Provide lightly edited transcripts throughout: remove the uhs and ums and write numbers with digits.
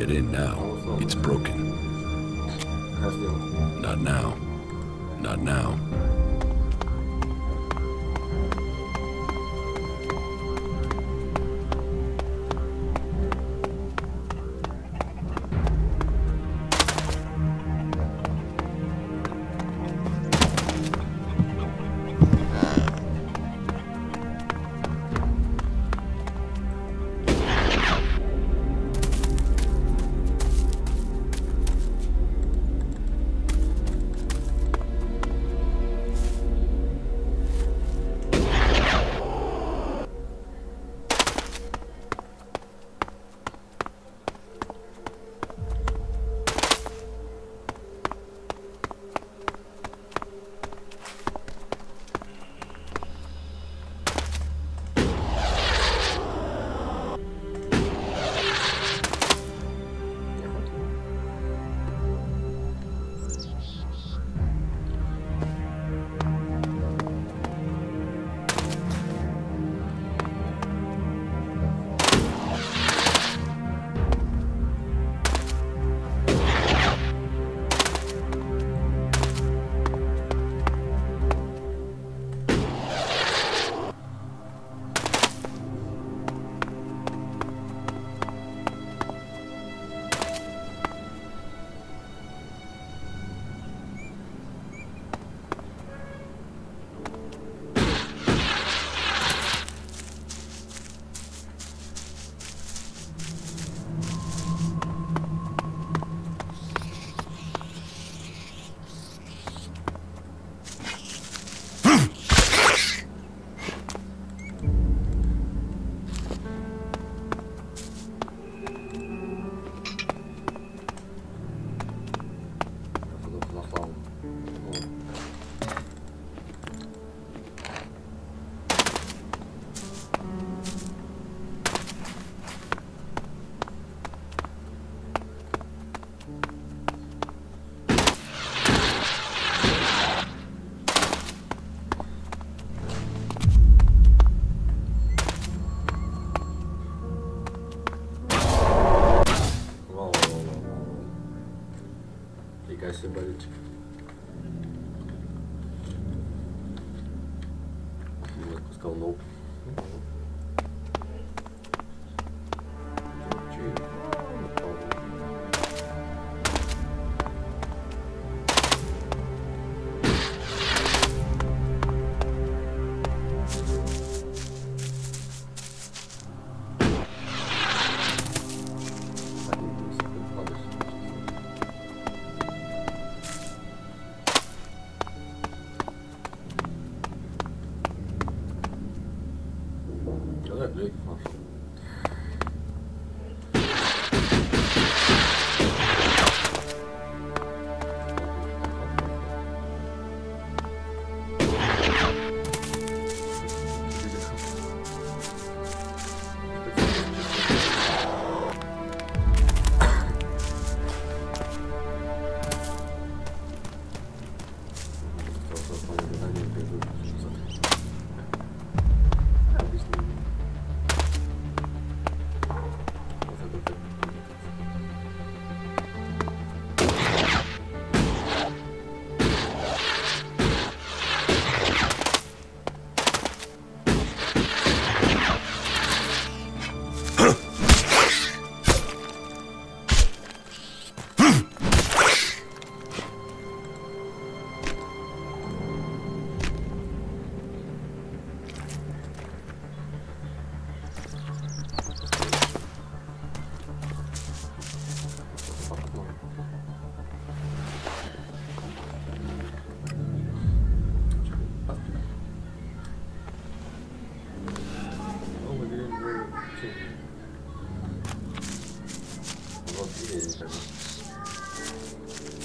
Get in now. It's broken. Not now. Not now. Болеть. Я сказал no.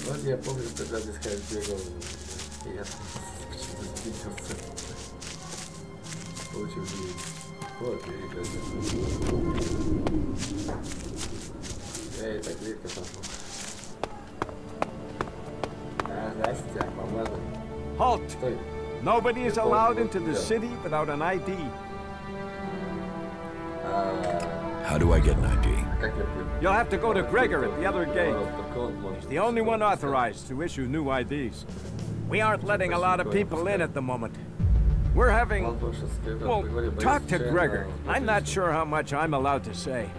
Вот я помню, когда здесь бегал, и я почему-то сбился. Получил дверь. Вот, эй, так клетка пошла. Здрасте, поможем. Halt! Стой. Nobody is allowed into the city without an ID. How do I get an ID? Как я понял? You'll have to go to Gregor at the other gate. Такой может. He's the only one authorized to issue new IDs. We aren't letting a lot of people in at the moment. We're having... Well, talk to Gregor. I'm not sure how much I'm allowed to say.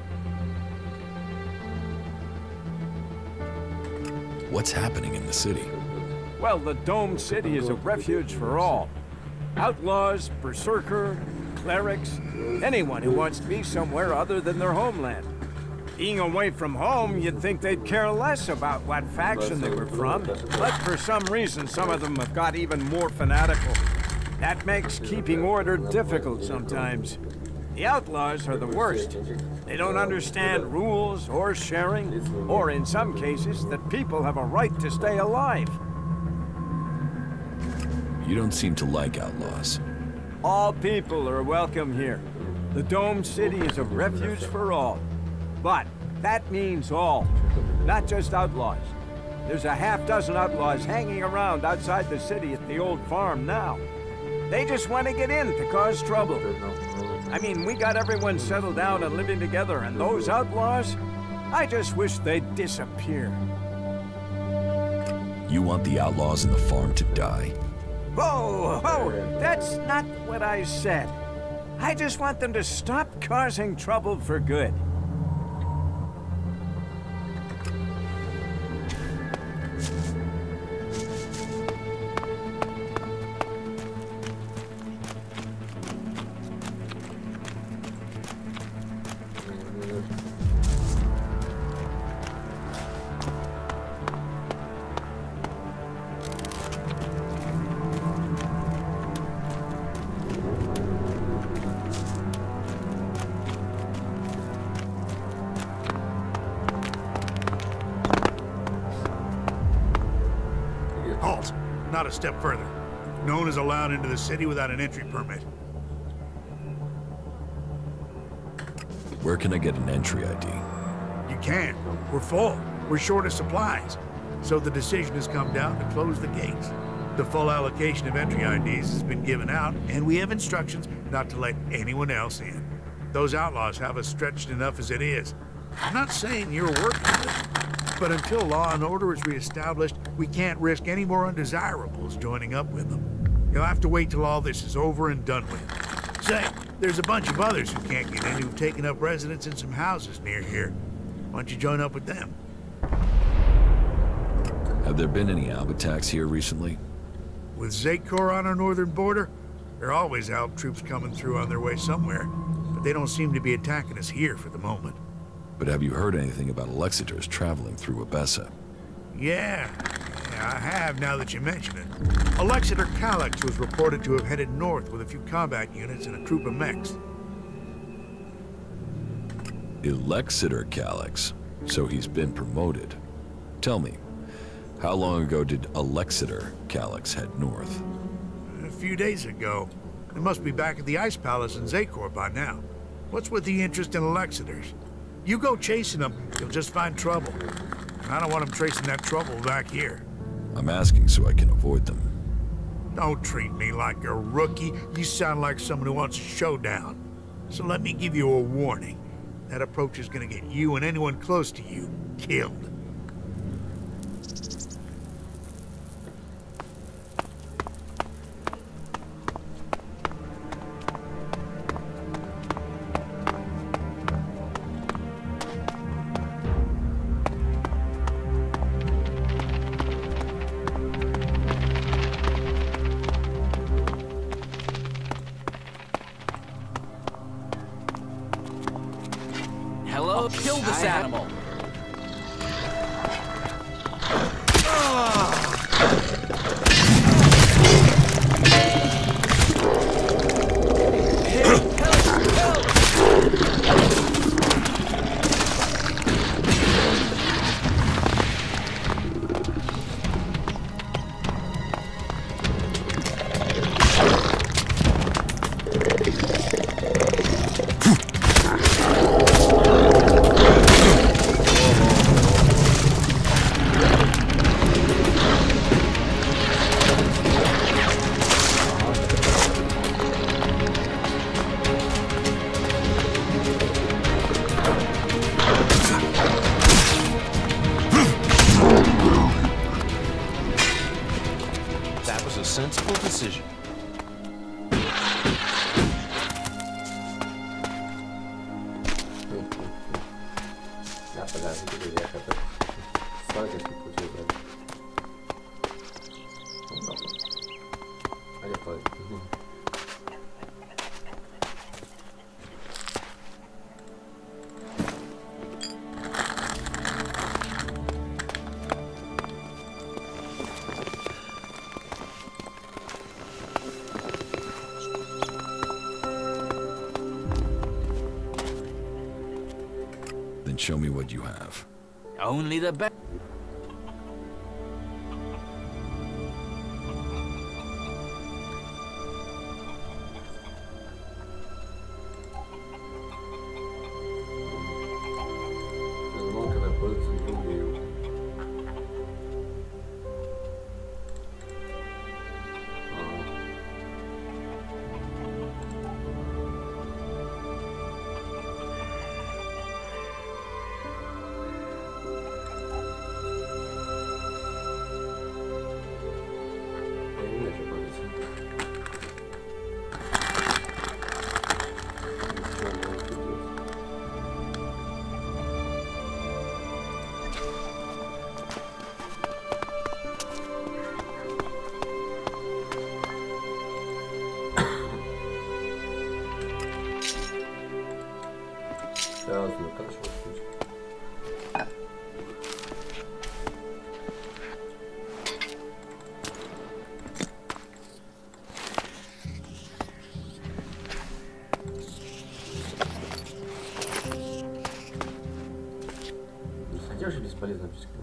What's happening in the city? Well, the Dome City is a refuge for all. Outlaws, berserker, clerics, anyone who wants to be somewhere other than their homeland. Being away from home, you'd think they'd care less about what faction they were from, but for some reason some of them have got even more fanatical. That makes keeping order difficult sometimes. The outlaws are the worst. They don't understand rules or sharing, or in some cases, that people have a right to stay alive. You don't seem to like outlaws. All people are welcome here. The Dome City is a refuge for all. But that means all, not just outlaws. There's a half-dozen outlaws hanging around outside the city at the old farm now. They just want to get in to cause trouble. I mean, we got everyone settled down and living together, and those outlaws, I just wish they'd disappear. You want the outlaws in the farm to die? Whoa, whoa, that's not what I said. I just want them to stop causing trouble for good. Halt! Not a step further. No one is allowed into the city without an entry permit. Where can I get an entry ID? You can't. We're full. We're short of supplies. So the decision has come down to close the gates. The full allocation of entry IDs has been given out, and we have instructions not to let anyone else in. Those outlaws have us stretched enough as it is. I'm not saying you're working with them, but until law and order is reestablished, we can't risk any more undesirables joining up with them. You'll have to wait till all this is over and done with. Say, there's a bunch of others who can't get in who've taken up residence in some houses near here. Why don't you join up with them? Have there been any Alb attacks here recently? With Zakor on our northern border, there are always Alb troops coming through on their way somewhere, but they don't seem to be attacking us here for the moment. But have you heard anything about Alexiters traveling through Abessa? Yeah, I have now that you mention it. Alexiter Calyx was reported to have headed north with a few combat units and a troop of mechs. Alexiter Calyx? So he's been promoted. Tell me, how long ago did Alexiter Calyx head north? A few days ago. They must be back at the Ice Palace in Zakor by now. What's with the interest in Alexiters? You go chasing them, you'll just find trouble. I don't want them tracing that trouble back here. I'm asking so I can avoid them. Don't treat me like a rookie. You sound like someone who wants a showdown. So let me give you a warning. That approach is gonna get you and anyone close to you killed. Hello, kill this animal. That was a sensible decision. Then show me what you have. Only the best. Разные, хорошо, слушай. Хотя уже бесполезно психологию.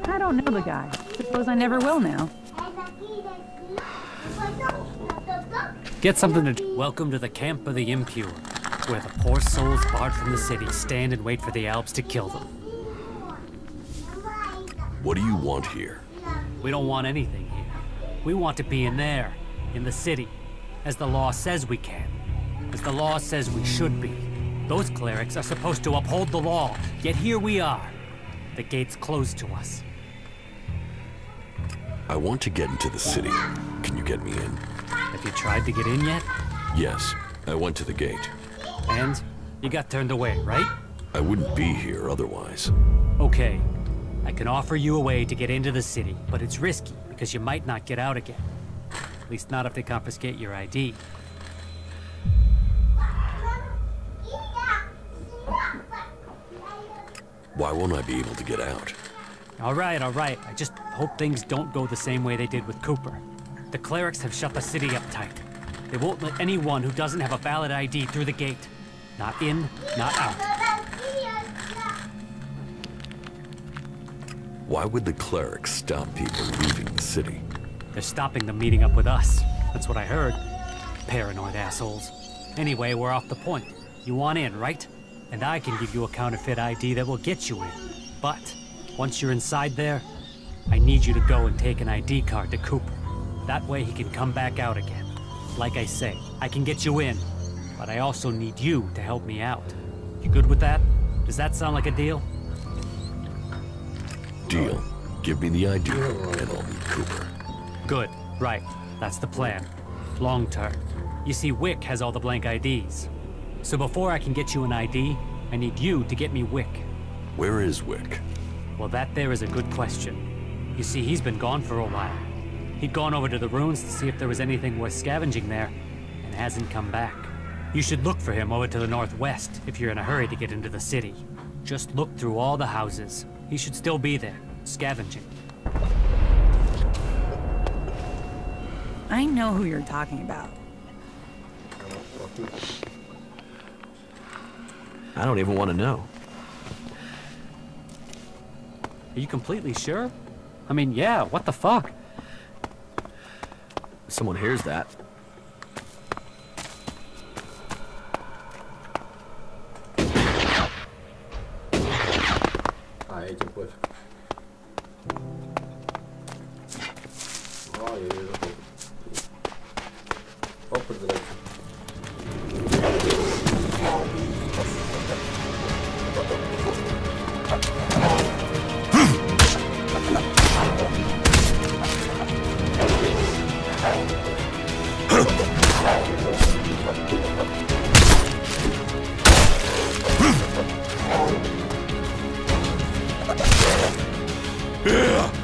I don't know the guy. Suppose I never will now. Get something to... Welcome to the camp of the impure, where the poor souls barred from the city stand and wait for the Alps to kill them. What do you want here? We don't want anything here. We want to be in there, in the city, as the law says we can, as the law says we should be. Those clerics are supposed to uphold the law, yet here we are. The gate's closed to us. I want to get into the city. Can you get me in? Have you tried to get in yet? Yes, I went to the gate. And? You got turned away, right? I wouldn't be here otherwise. Okay. I can offer you a way to get into the city, but it's risky because you might not get out again. At least not if they confiscate your ID. Why won't I be able to get out? All right. I just hope things don't go the same way they did with Cooper. The clerics have shut the city up tight. They won't let anyone who doesn't have a valid ID through the gate. Not in, not out. Why would the clerics stop people leaving the city? They're stopping them meeting up with us. That's what I heard. Paranoid assholes. Anyway, we're off the point. You want in, right? And I can give you a counterfeit ID that will get you in. But Once you're inside there, I need you to go and take an ID card to Cooper. That way he can come back out again. Like I say, I can get you in, but I also need you to help me out. You good with that? Does that sound like a deal? Deal. Give me the ID, and I'll meet Cooper. Good. Right. That's the plan. Long term. You see, Wick has all the blank IDs. So before I can get you an ID, I need you to get me Wick. Where is Wick? Well, that there is a good question. You see, he's been gone for a while. He'd gone over to the ruins to see if there was anything worth scavenging there, and hasn't come back. You should look for him over to the northwest if you're in a hurry to get into the city. Just look through all the houses. He should still be there, scavenging. I know who you're talking about. I don't even want to know. Are you completely sure? I mean, yeah, what the fuck? If someone hears that. Aí depois. Olha, eu já vou. Ó por direito. Yeah!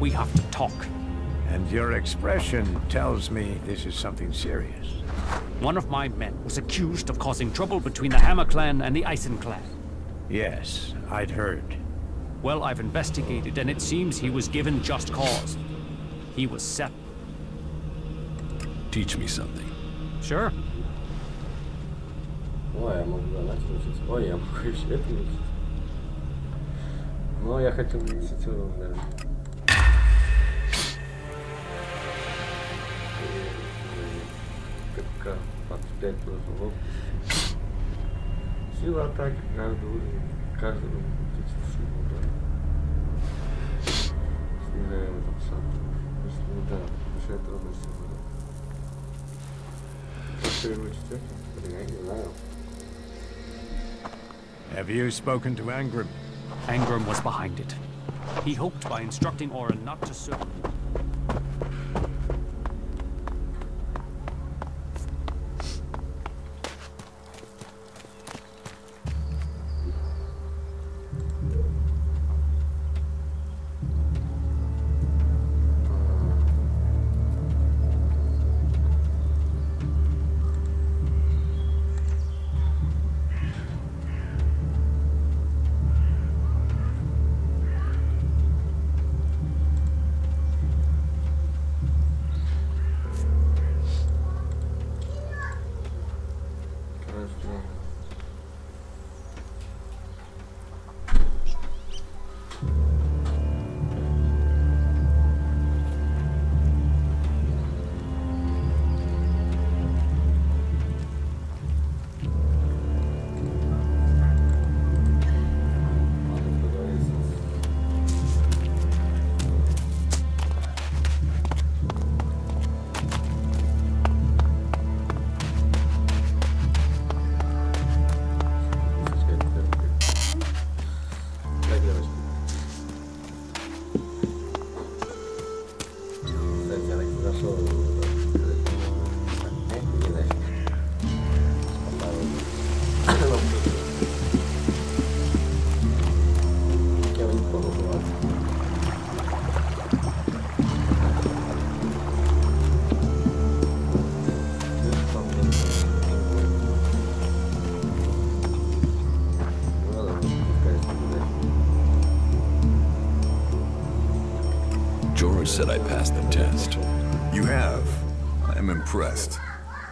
We have to talk. And your expression tells me this is something serious. One of my men was accused of causing trouble between the Hammer clan and the Eisen clan. Yes, I'd heard. Well, I've investigated, and it seems he was given just cause. He was set. Teach me something. Sure. Ой, я могу донатить учиться. Ой, я могу еще это учиться. Но я хочу на 10 уровень, наверное. КПК 25 просто лоб. Сила атаки, каждый уровень. Каждый уровень включится силу, да. Снижаем этот шаг. Если да, решает трудности. Как переучить это? Я не знаю. Have you spoken to Angrim? Angrim was behind it. He hoped by instructing Orin not to serve. Said I passed the test. You have. I am impressed.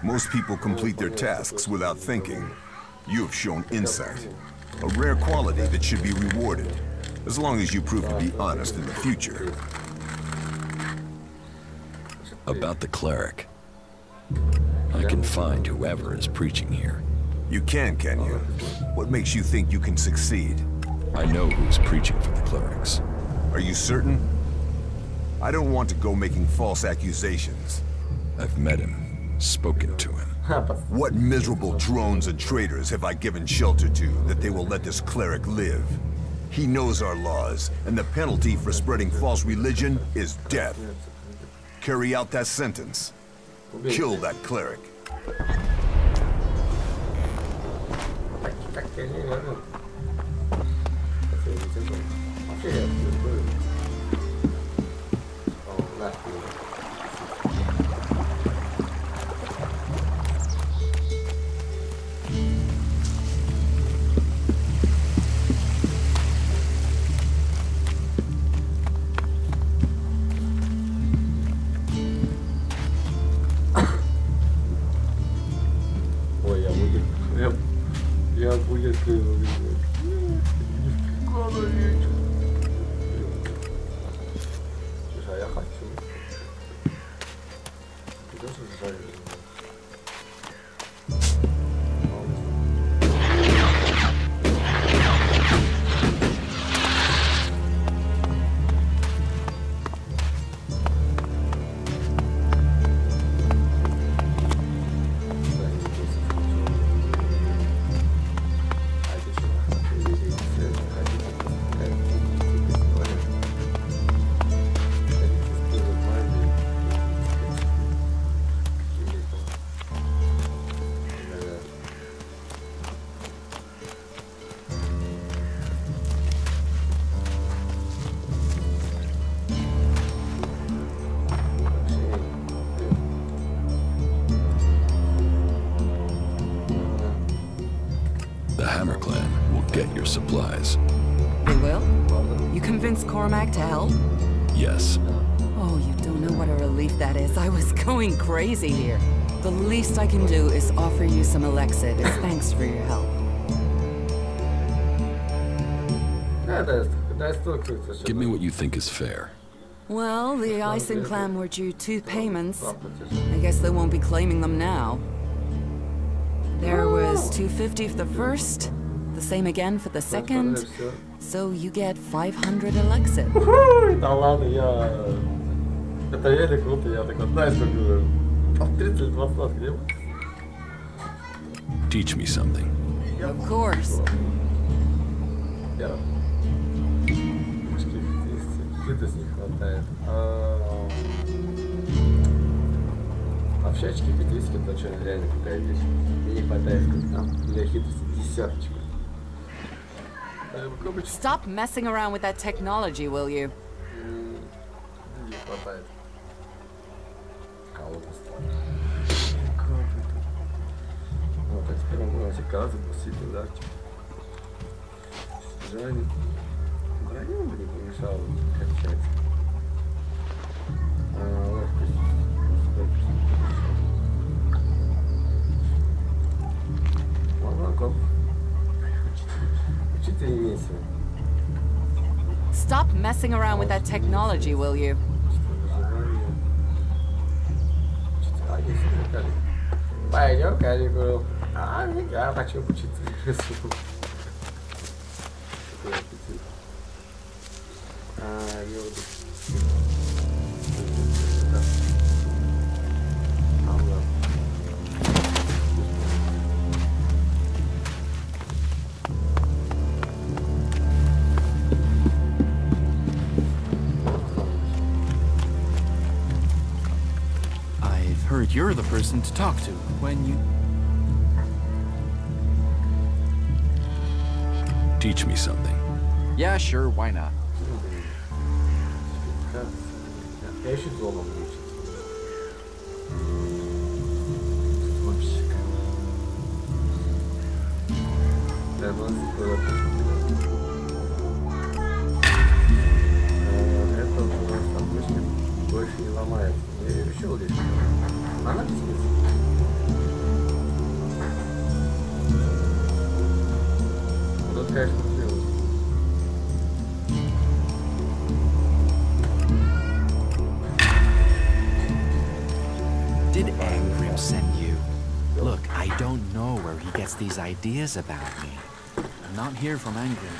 Most people complete their tasks without thinking. You have shown insight. A rare quality that should be rewarded, as long as you prove to be honest in the future. About the cleric. I can find whoever is preaching here. You can you? What makes you think you can succeed? I know who's preaching for the clerics. Are you certain? I don't want to go making false accusations. I've met him, spoken to him. What miserable drones and traitors have I given shelter to that they will let this cleric live? He knows our laws, and the penalty for spreading false religion is death. Carry out that sentence. Kill that cleric. Я будет а я хочу. Придется сжать. Hammer Clan will get your supplies. They will? You convinced Cormac to help? Yes. Oh, you don't know what a relief that is. I was going crazy here. The least I can do is offer you some Alexid as thanks for your help. Give me what you think is fair. Well, the Ison clan were due 2 payments. I guess they won't be claiming them now. There was 250 for the first, the same again for the second, so you get 500 Alexid. Да ладно, это еле круто, я так вот, знаешь, как говорю, 30-20, где? Teach me something. Of course. Хитрость не хватает. А в щечке 50 это что, реально какая вещь. Мне не хватает для хитрости 10. Stop messing around with that technology, will you? Не хватает. Колодец. Вот, а теперь он будет газы пустить туда. Жаль. Броню бы не помешало качать. Ловкость. Молоко. Учитель месяца. Stop messing around with that technology, will you? Пойдем, каникулы. Я хочу учиться. I've heard you're the person to talk to when you... Teach me something. Yeah, sure, why not? Я еще дома буду учиться. Это у нас обычно больше не ломается. Я ее решил здесь. Она без смысла. Вот это, конечно, сделать. Did Angrim send you? Look, I don't know where he gets these ideas about me. I'm not here from Angrim.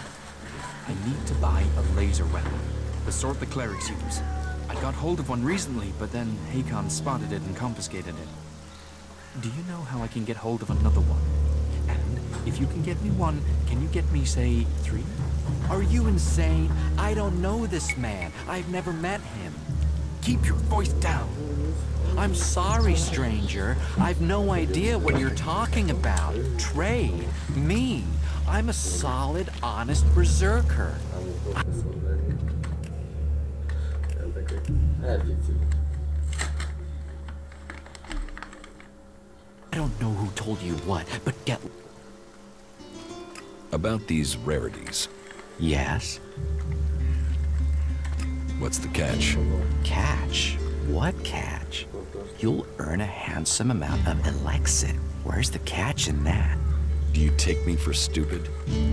I need to buy a laser weapon, the sort the clerics use. I got hold of one recently, but then Hakon spotted it and confiscated it. Do you know how I can get hold of another one? And if you can get me one, can you get me, say, 3? Are you insane? I don't know this man. I've never met him. Keep your voice down. I'm sorry, stranger. I've no idea what you're talking about. Trade? Me? I'm a solid, honest berserker. I don't know who told you what, but get... About these rarities. Yes? What's the catch? Catch? What catch? You'll earn a handsome amount of Alexid. Where's the catch in that? Do you take me for stupid?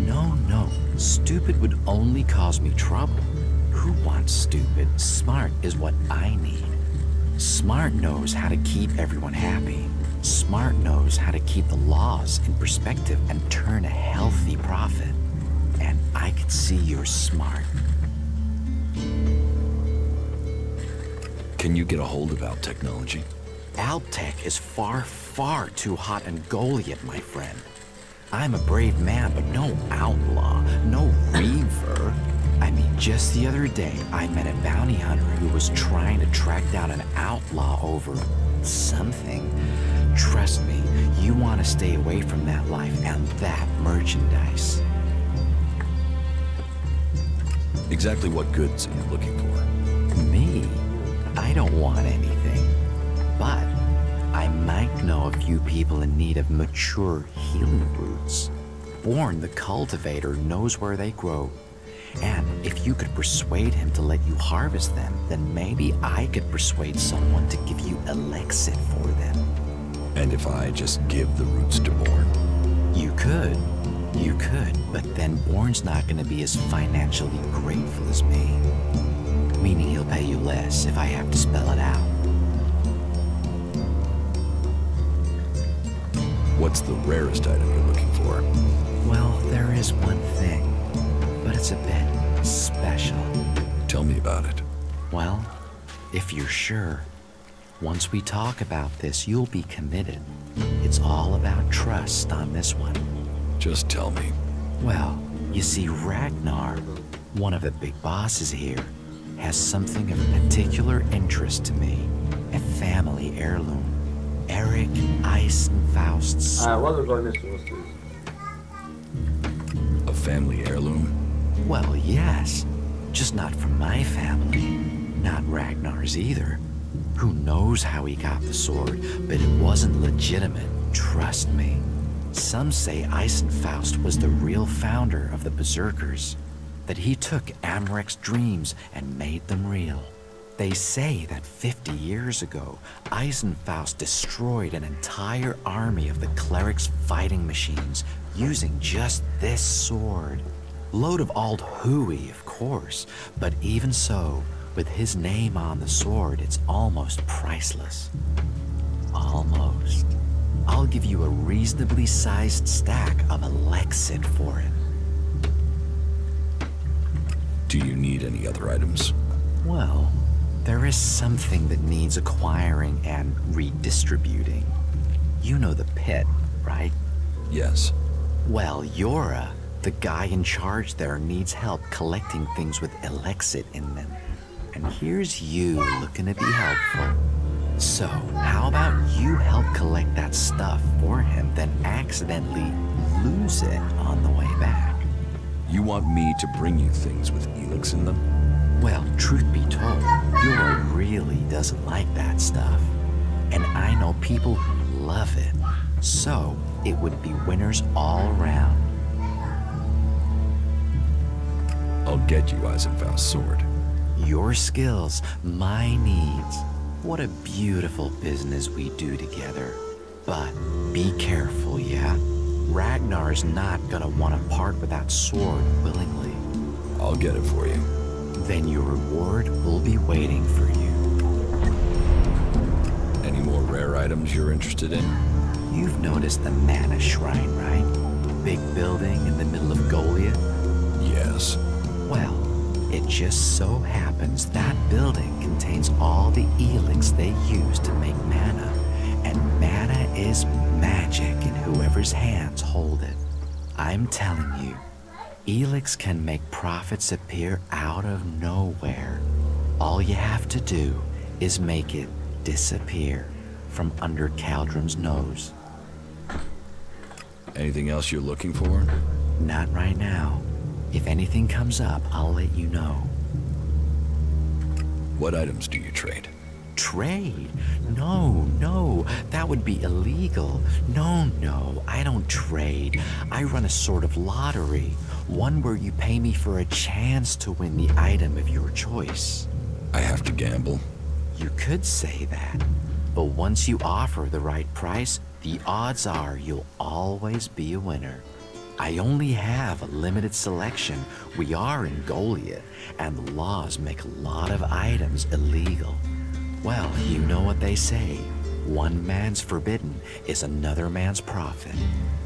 No, no. Stupid would only cause me trouble. Who wants stupid? Smart is what I need. Smart knows how to keep everyone happy. Smart knows how to keep the laws in perspective and turn a healthy profit. And I can see you're smart. Can you get a hold of our technology? Alptech is far, far too hot and Goliath, my friend. I'm a brave man, but no outlaw, no reaver. I mean, just the other day, I met a bounty hunter who was trying to track down an outlaw over something. Trust me, you want to stay away from that life and that merchandise. Exactly what goods are you looking for? Me? I don't want anything. But I might know a few people in need of mature healing roots. Born, the cultivator, knows where they grow. And if you could persuade him to let you harvest them, then maybe I could persuade someone to give you elixir for them. And if I just give the roots to Born? You could, but then Born's not gonna be as financially grateful as me. Meaning he'll pay you less if I have to spell it out. What's the rarest item you're looking for? Well, there is one thing, but it's a bit special. Tell me about it. Well, if you're sure, once we talk about this, you'll be committed. It's all about trust on this one. Just tell me. Well, you see, Ragnar, one of the big bosses here, has something of particular interest to me. A family heirloom. Eric Eisenfaust's sword. A family heirloom? Well, yes. Just not from my family. Not Ragnar's either. Who knows how he got the sword, but it wasn't legitimate, trust me. Some say Eisenfaust was the real founder of the Berserkers, that he took Amrek's dreams and made them real. They say that 50 years ago, Eisenfaust destroyed an entire army of the clerics' fighting machines using just this sword. Load of old hooey, of course, but even so, with his name on the sword, it's almost priceless. Almost. I'll give you a reasonably sized stack of elixir for it. Do you need any other items? Well, there is something that needs acquiring and redistributing. You know the pit, right? Yes. Well, Yora, the guy in charge there, needs help collecting things with elixir in them. And here's you looking to be helpful. So, how about you help collect that stuff for him, then accidentally lose it on the way back? You want me to bring you things with elix in them? Well, truth be told, Yora really doesn't like that stuff. And I know people who love it. So, it would be winners all around. I'll get you Eisenfaust's sword. Your skills, my needs. What a beautiful business we do together. But be careful, yeah? Ragnar's not gonna want to part with that sword willingly. I'll get it for you. Then your reward will be waiting for you. Any more rare items you're interested in? You've noticed the Mana Shrine, right? Big building in the middle of Golia? Yes. Well, it just so happens that building contains all the elix they use to make mana. And mana is magic in whoever's hands hold it. I'm telling you, elix can make profits appear out of nowhere. All you have to do is make it disappear from under Caldrum's nose. Anything else you're looking for? Not right now. If anything comes up, I'll let you know. What items do you trade? Trade? No, that would be illegal. No, I don't trade. I run a sort of lottery, one where you pay me for a chance to win the item of your choice. I have to gamble? You could say that, but once you offer the right price, the odds are you'll always be a winner. I only have a limited selection. We are in Golia, and the laws make a lot of items illegal. Well, you know what they say. One man's forbidden is another man's profit.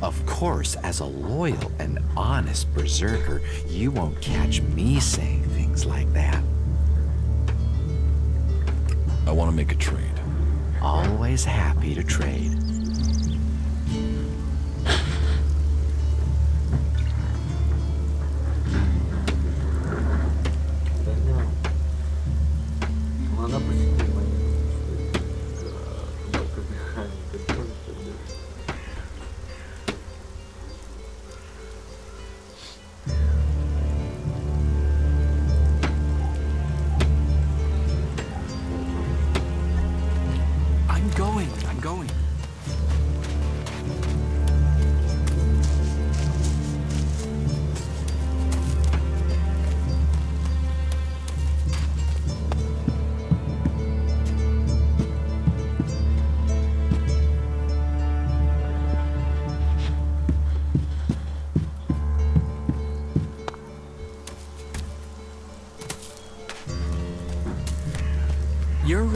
Of course, as a loyal and honest berserker, you won't catch me saying things like that. I want to make a trade. Always happy to trade. I'm going.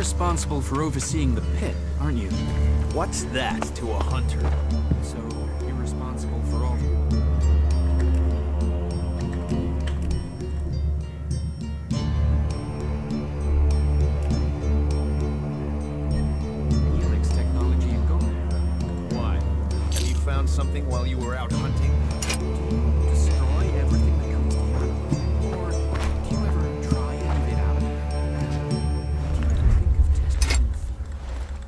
responsible for overseeing the pit, aren't you? What's that to a hunter? So, you're responsible for all... Helix technology and gold. Why? Have you found something while you were out hunting? Destroy everything that comes to you? Or do you ever try any of it out? Do you ever think of testing in the field?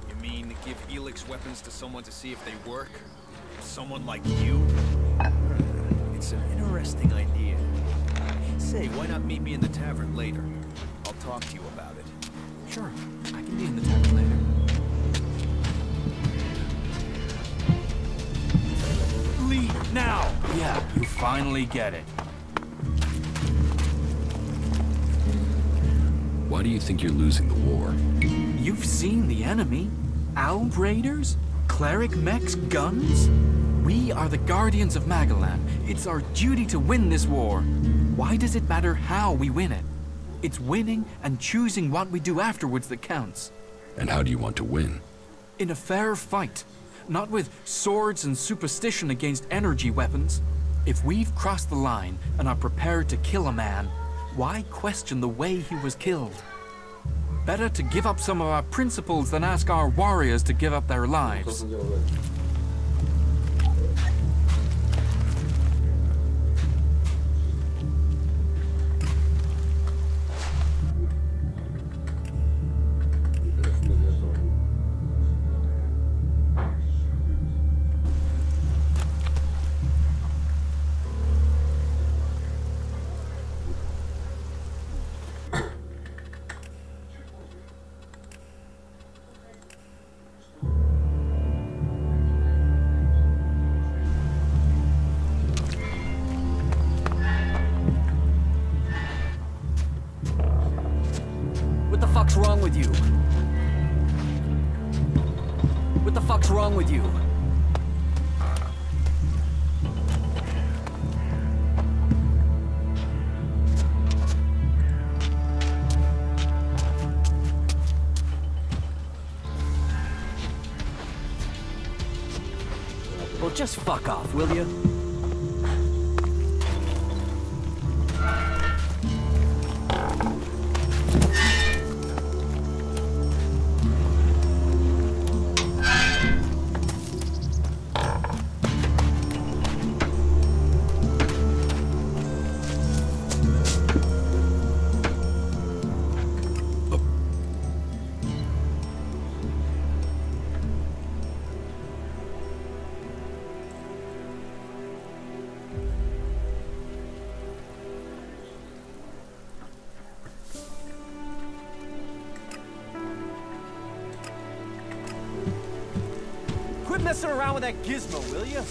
You mean give helix weapons to someone to see if they work? Someone like you? It's an interesting idea. Say, why not meet me in the tavern later? I'll talk to you about it. Sure, I can be in the tavern later. Leave now! Yeah, you finally get it. Why do you think you're losing the war? You've seen the enemy. Owl raiders? Cleric mechs? Guns? We are the guardians of Magalan. It's our duty to win this war. Why does it matter how we win it? It's winning and choosing what we do afterwards that counts. And how do you want to win? In a fair fight. Not with swords and superstition against energy weapons. If we've crossed the line and are prepared to kill a man, why question the way he was killed? Better to give up some of our principles than ask our warriors to give up their lives. What the fuck's wrong with you? What the fuck's wrong with you? Well, just fuck off, will you? Quit messing around with that gizmo, will you?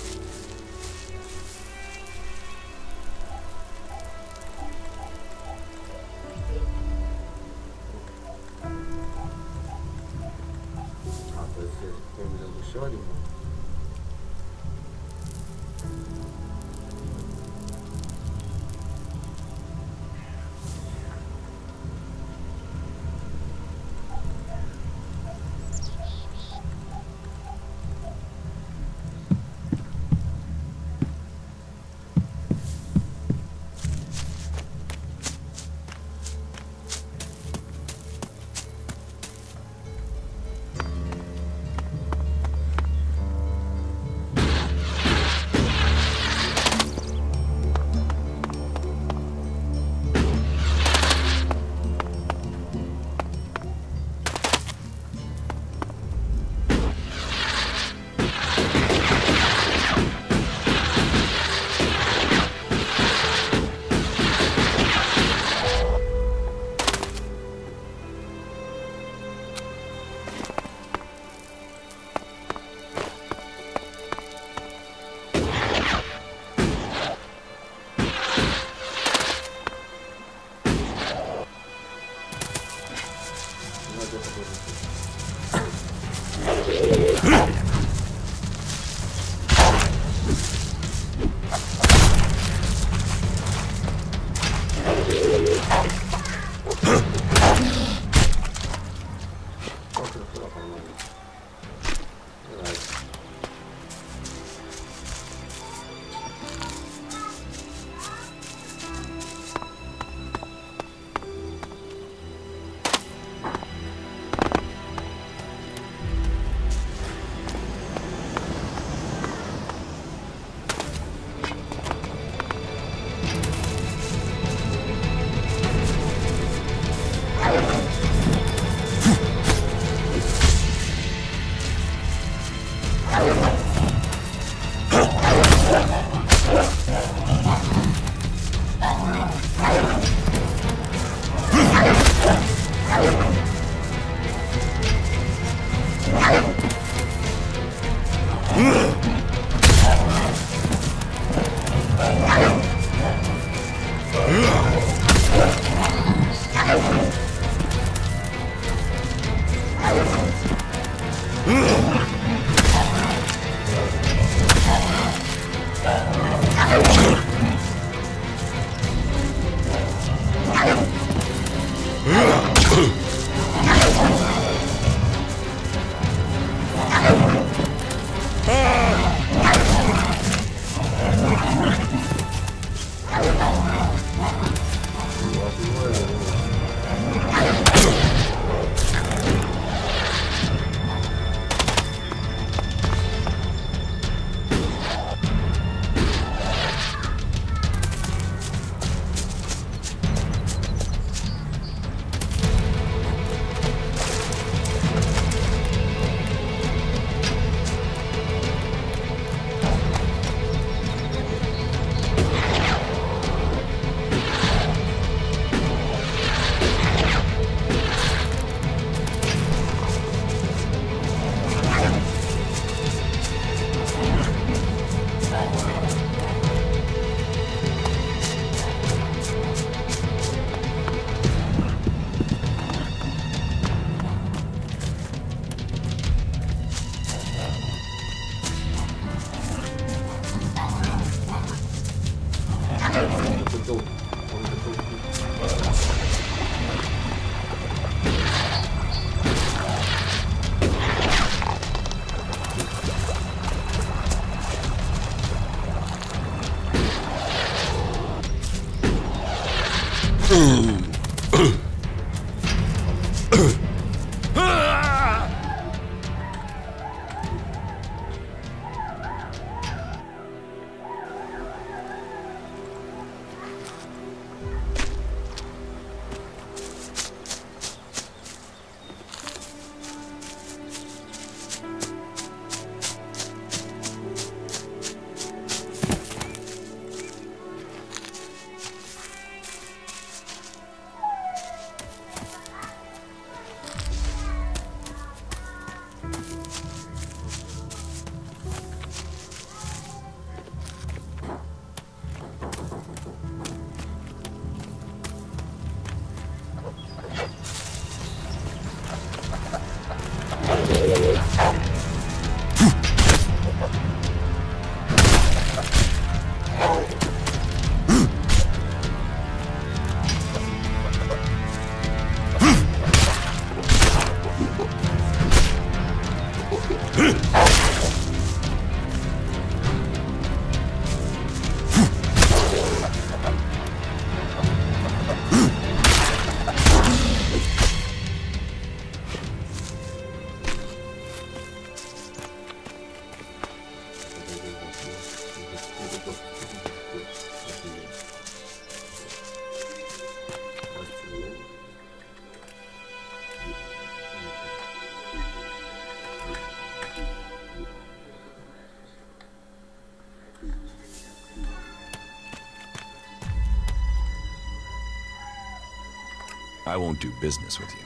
I won't do business with you.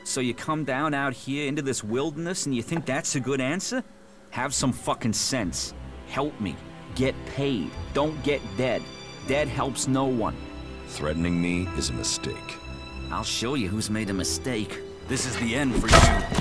So you come down out here into this wilderness and you think that's a good answer? Have some fucking sense. Help me. Get paid. Don't get dead. Dead helps no one. Threatening me is a mistake. I'll show you who's made a mistake. This is the end for you.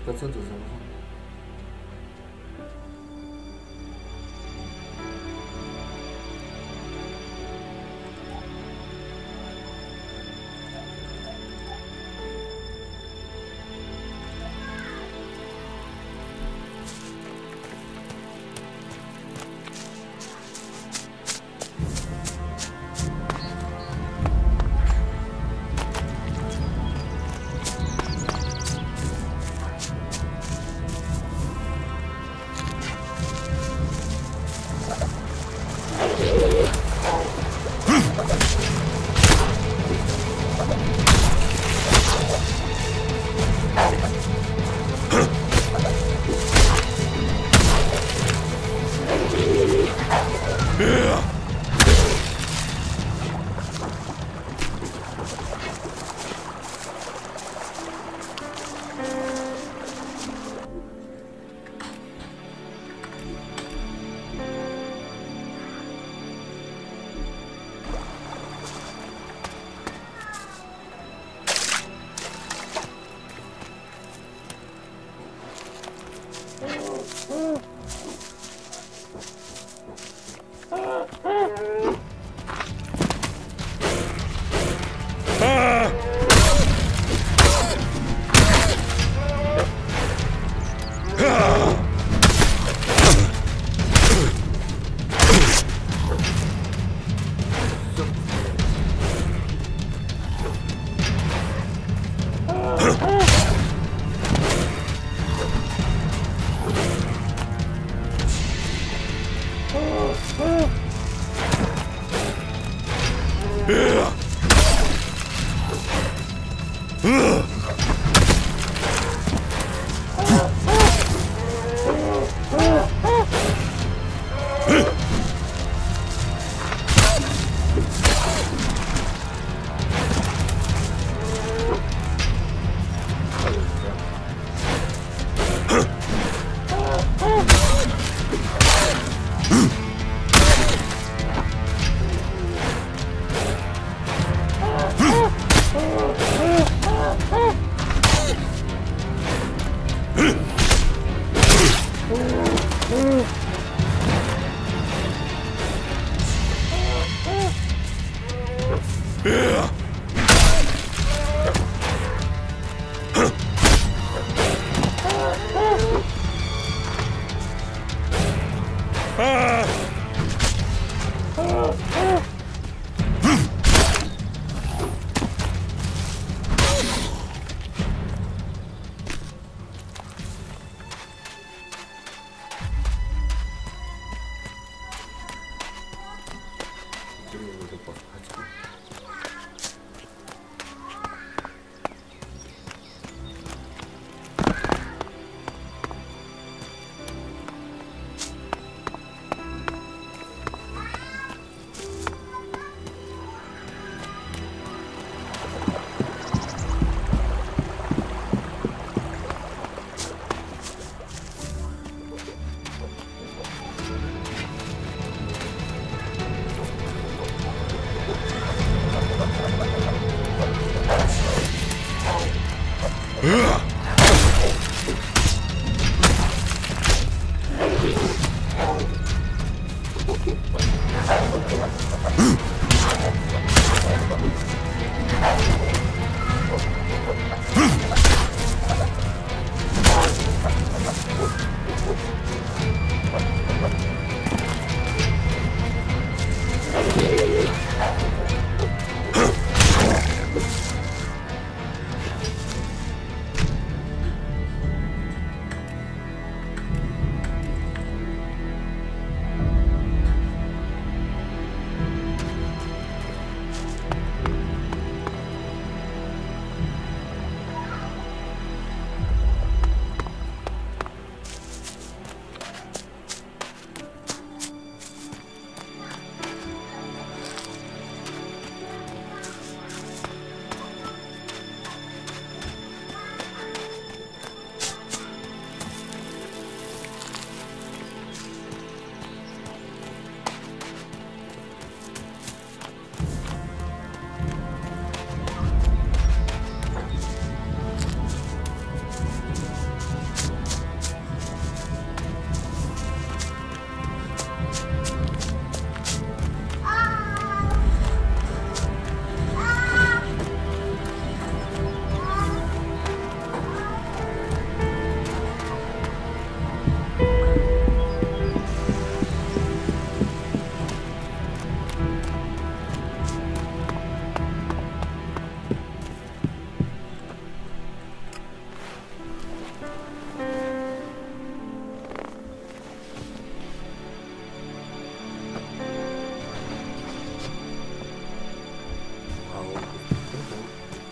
30% zaraz.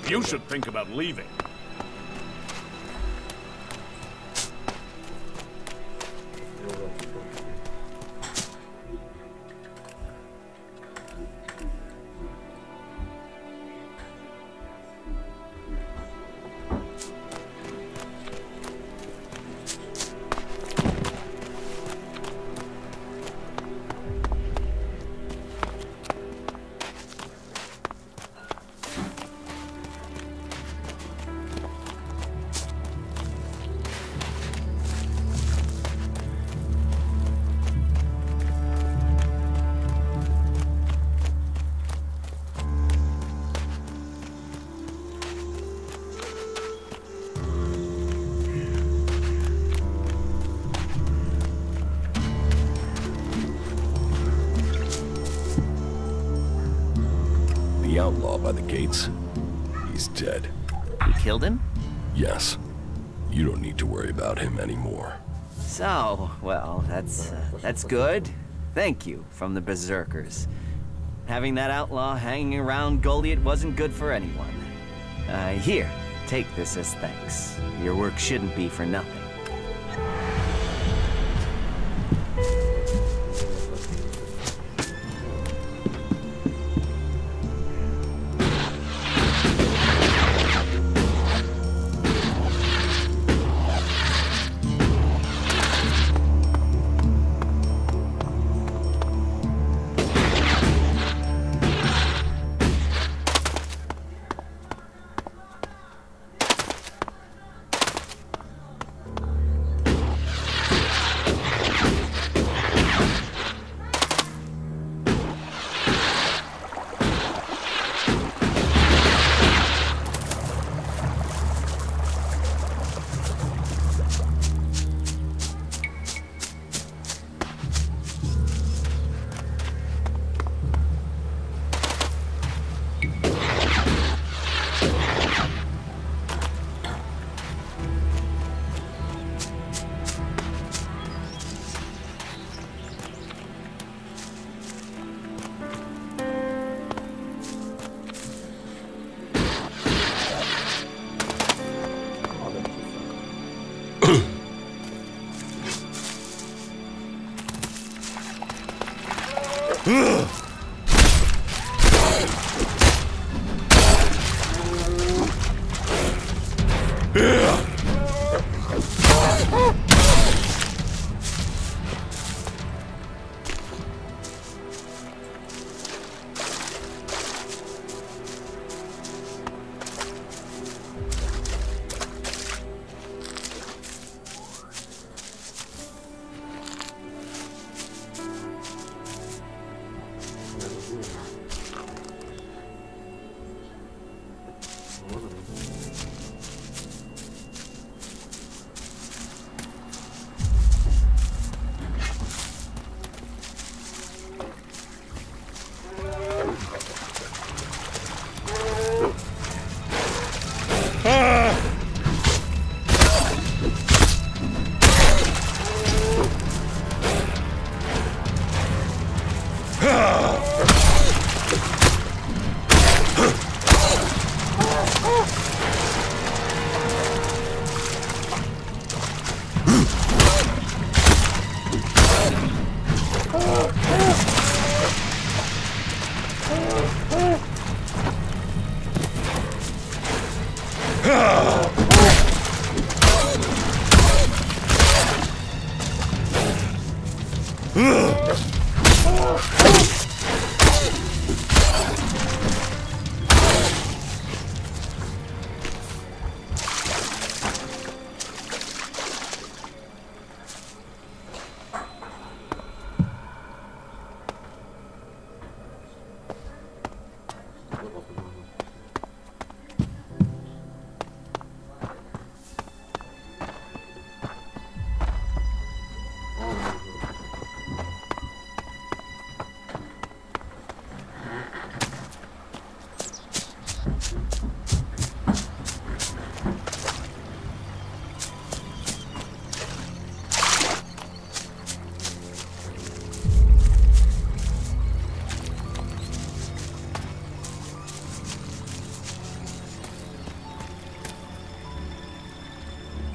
You should think about leaving. The outlaw by the gates, he's dead. You killed him? Yes. You don't need to worry about him anymore. So, well, that's good. Thank you from the Berserkers. Having that outlaw hanging around Goliath wasn't good for anyone. Here, take this as thanks. Your work shouldn't be for nothing.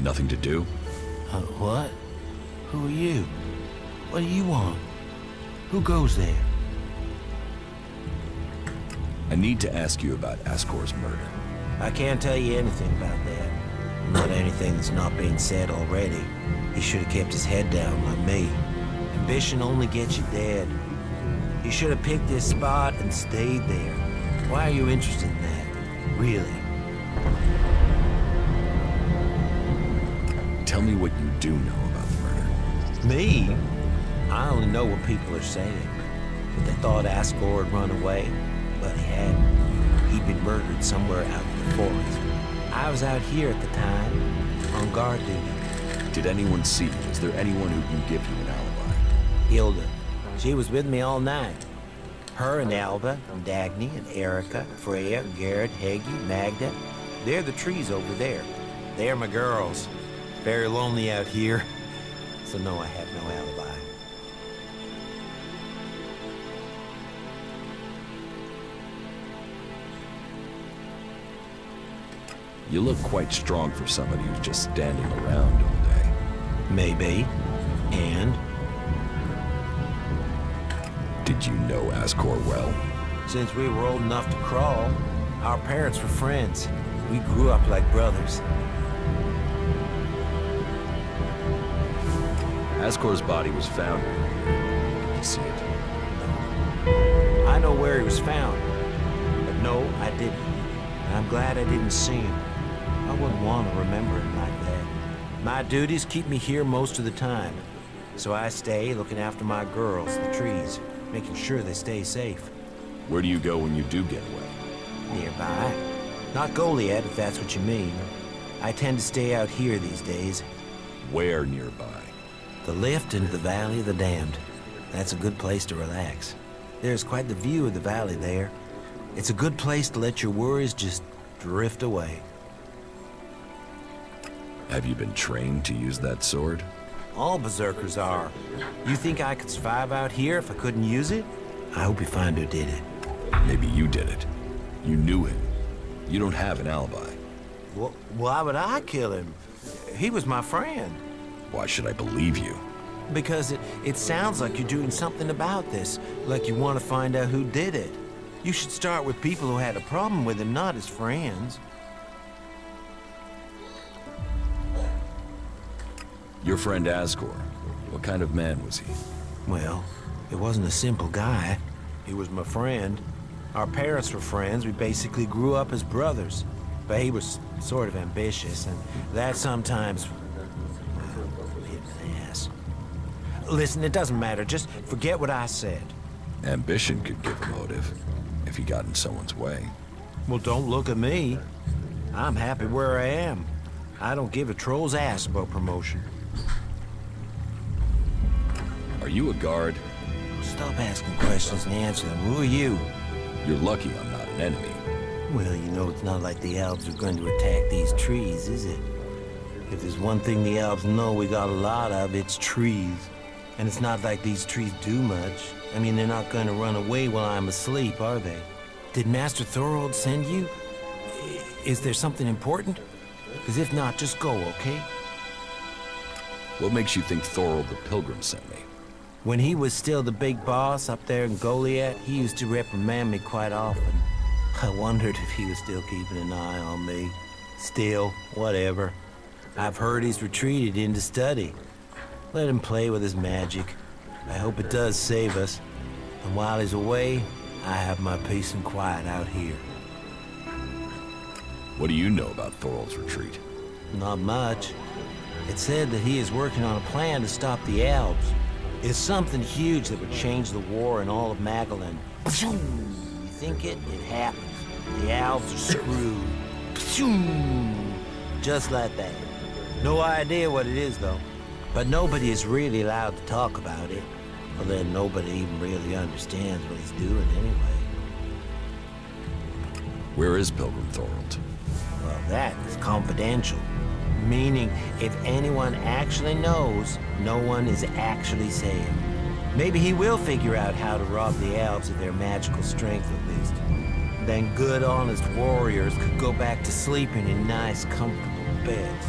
Nothing to do? What? Who are you? What do you want? Who goes there? I need to ask you about Ascor's murder. I can't tell you anything about that. Not anything that's not being said already. He should have kept his head down like me. Ambition only gets you dead. He should have picked this spot and stayed there. Why are you interested in that? Really? Tell me what you do know about the murder. Me? I only know what people are saying. That they thought Ascor had run away, but he hadn't. He'd been murdered somewhere out in the forest. I was out here at the time, on guard duty. Did anyone see you? Is there anyone who can give you an alibi? Hilda. She was with me all night. Her and Alba, and Dagny, and Erica, Freya, Garrett, Heggie, Magda. They're the trees over there. They're my girls. Very lonely out here. So no, I have no alibi. You look quite strong for somebody who's just standing around all day. Maybe. And? Did you know Ascor well? Since we were old enough to crawl, our parents were friends. We grew up like brothers. Ascor's body was found. Did you see it? I know where he was found. But no, I didn't. And I'm glad I didn't see him. I wouldn't want to remember him like that. My duties keep me here most of the time. So I stay looking after my girls, the trees, making sure they stay safe. Where do you go when you do get away? Nearby. Not Goliad, if that's what you mean. I tend to stay out here these days. Where nearby? The lift into the Valley of the Damned. That's a good place to relax. There's quite the view of the valley there. It's a good place to let your worries just drift away. Have you been trained to use that sword? All berserkers are. You think I could survive out here if I couldn't use it? I hope you find who did it. Maybe you did it. You knew him. You don't have an alibi. Why would I kill him? He was my friend. Why should I believe you? Because it sounds like you're doing something about this, like you want to find out who did it. You should start with people who had a problem with him, not his friends. Your friend Ascor, what kind of man was he? Well, he wasn't a simple guy. He was my friend. Our parents were friends. We basically grew up as brothers. But he was sort of ambitious, and that sometimes... hit an ass. Listen, it doesn't matter. Just forget what I said. Ambition could give a motive, if he got in someone's way. Well, don't look at me. I'm happy where I am. I don't give a troll's ass about promotion. Are you a guard? Stop asking questions and answer them. Who are you? You're lucky I'm not an enemy. Well, you know, it's not like the elves are going to attack these trees, is it? If there's one thing the elves know we got a lot of, it's trees. And it's not like these trees do much. I mean, they're not going to run away while I'm asleep, are they? Did Master Thorold send you? Is there something important? Because if not, just go, okay? What makes you think Thorold the Pilgrim sent me? When he was still the big boss up there in Goliath, he used to reprimand me quite often. I wondered if he was still keeping an eye on me. Still, whatever. I've heard he's retreated into study. Let him play with his magic. I hope it does save us. And while he's away, I have my peace and quiet out here. What do you know about Thorold's retreat? Not much. It said that he is working on a plan to stop the elves. It's something huge that would change the war in all of Magalan. You think it? It happens. The elves are screwed. Just like that. No idea what it is, though. But nobody is really allowed to talk about it. Well, then nobody even really understands what he's doing anyway. Where is Pilgrim Thorold? Well, that is confidential. Meaning, if anyone actually knows, no one is actually saying. Maybe he will figure out how to rob the elves of their magical strength at least. Then good, honest warriors could go back to sleeping in nice, comfortable beds.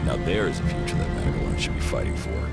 Now there is a future that Magellan should be fighting for.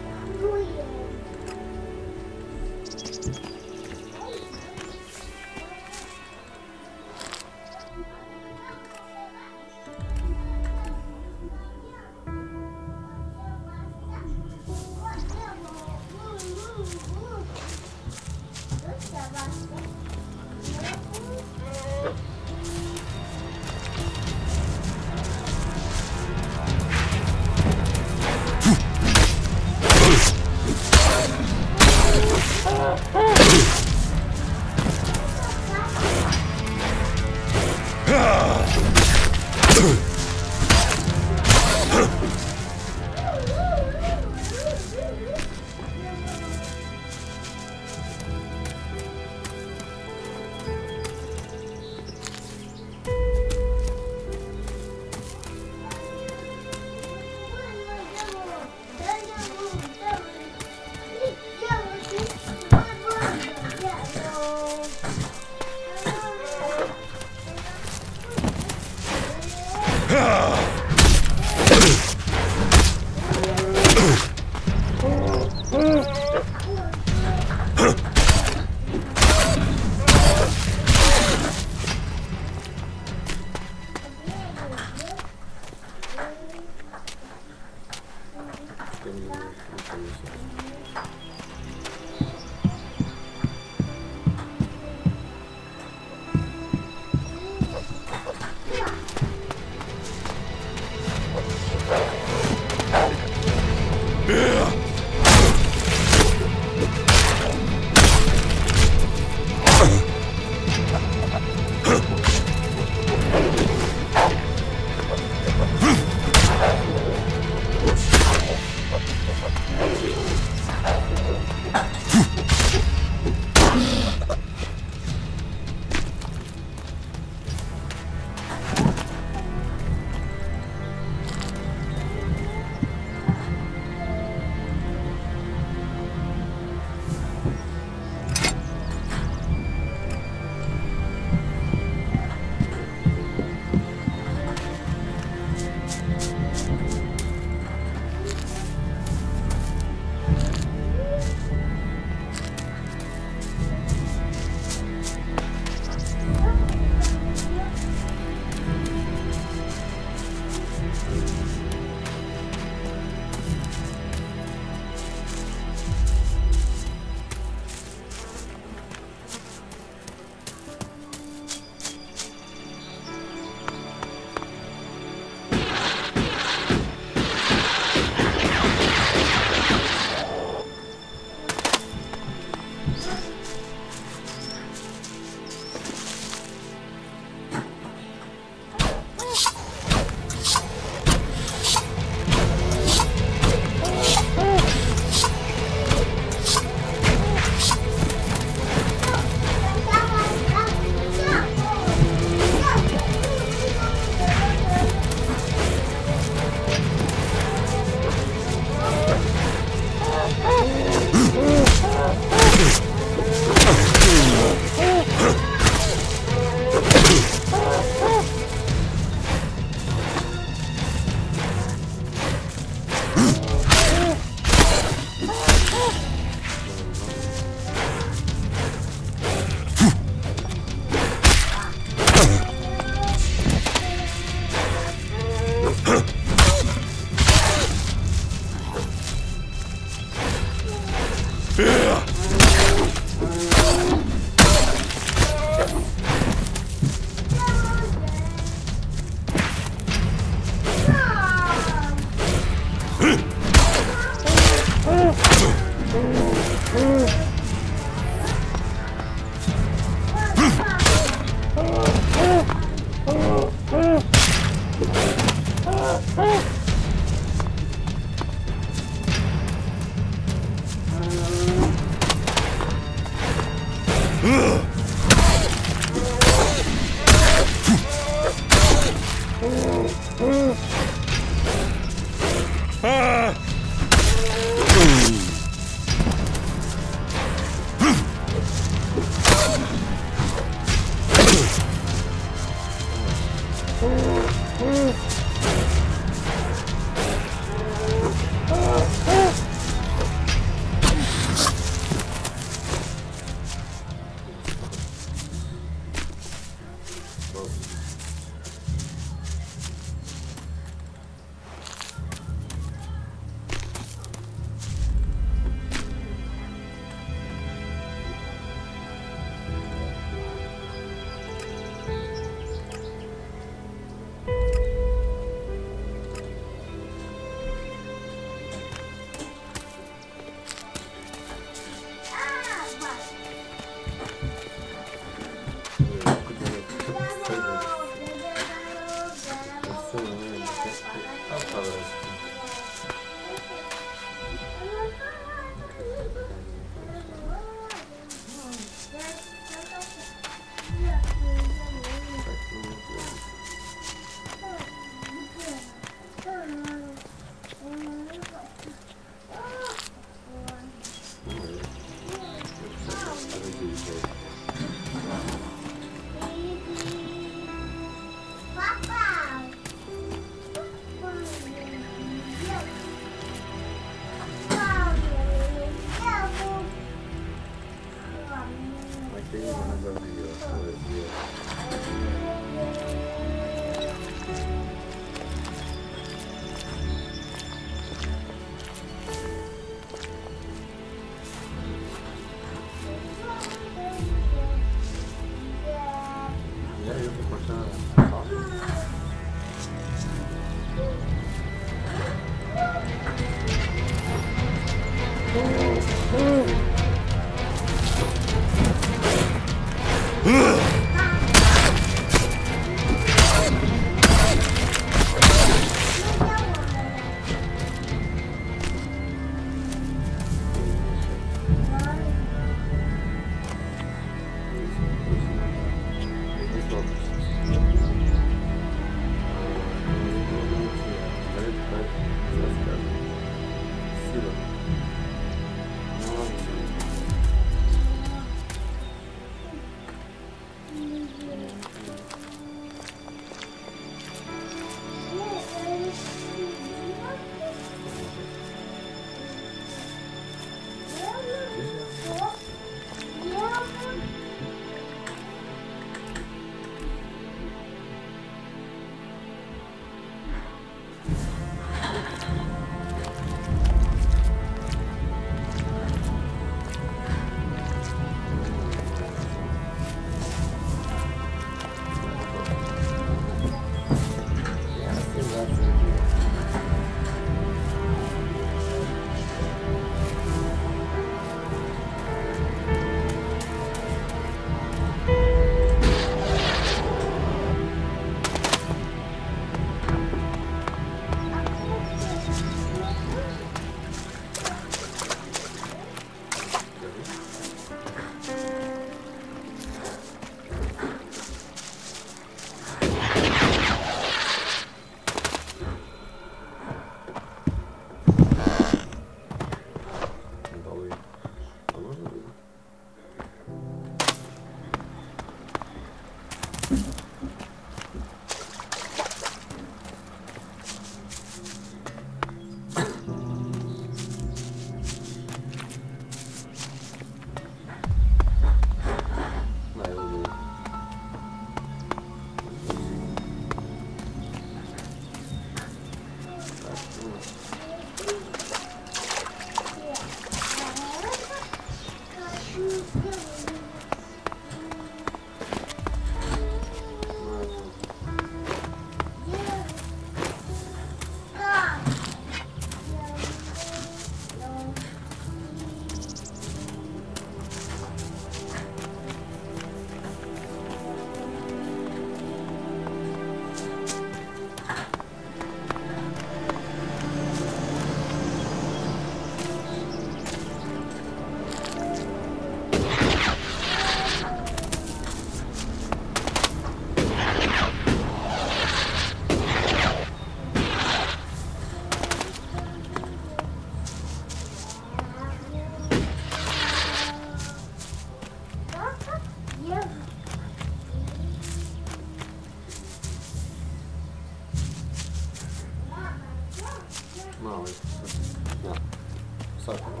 так.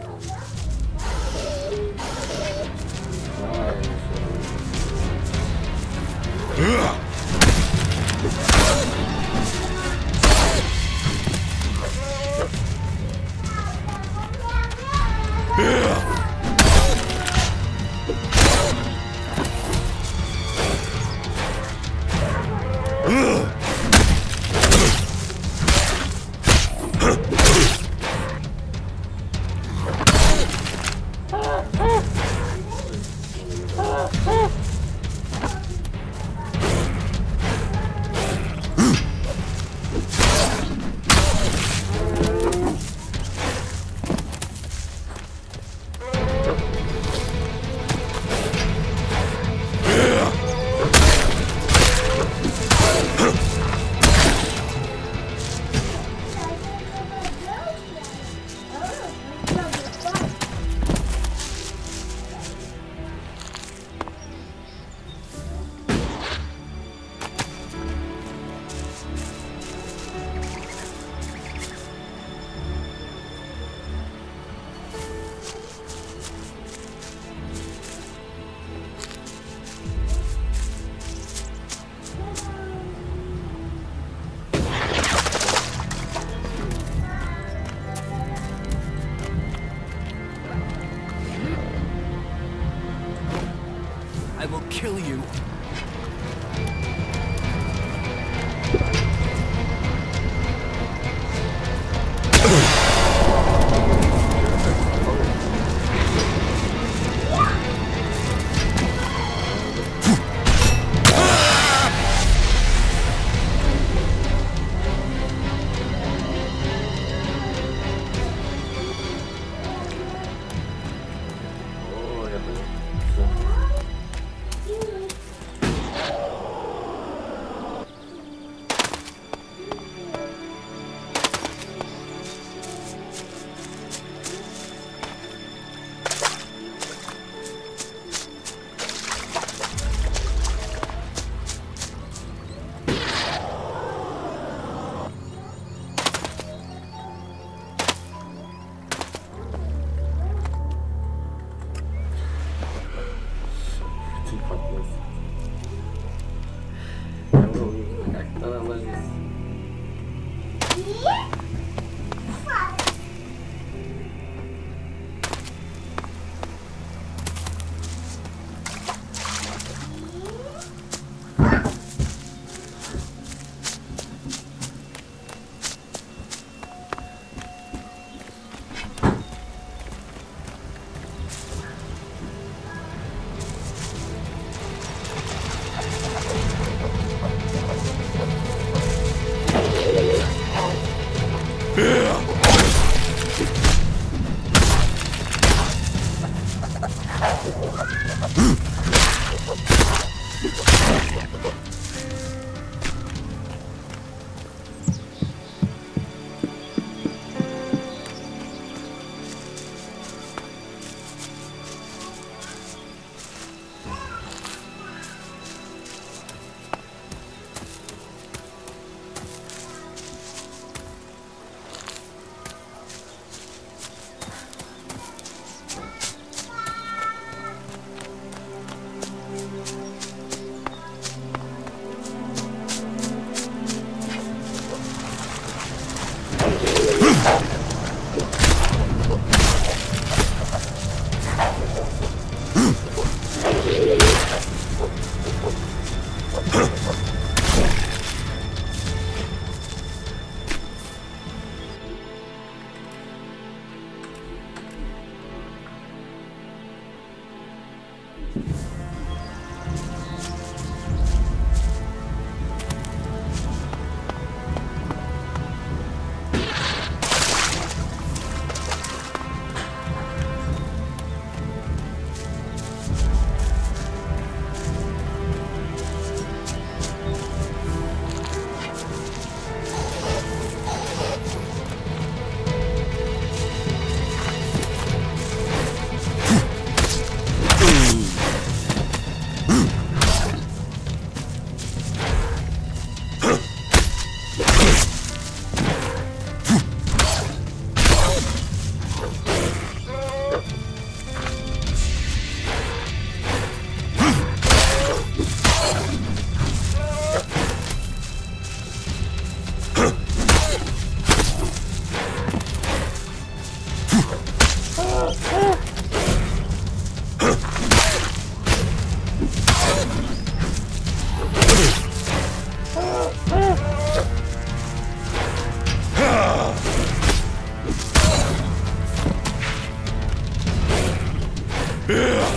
I will kill you. Денис.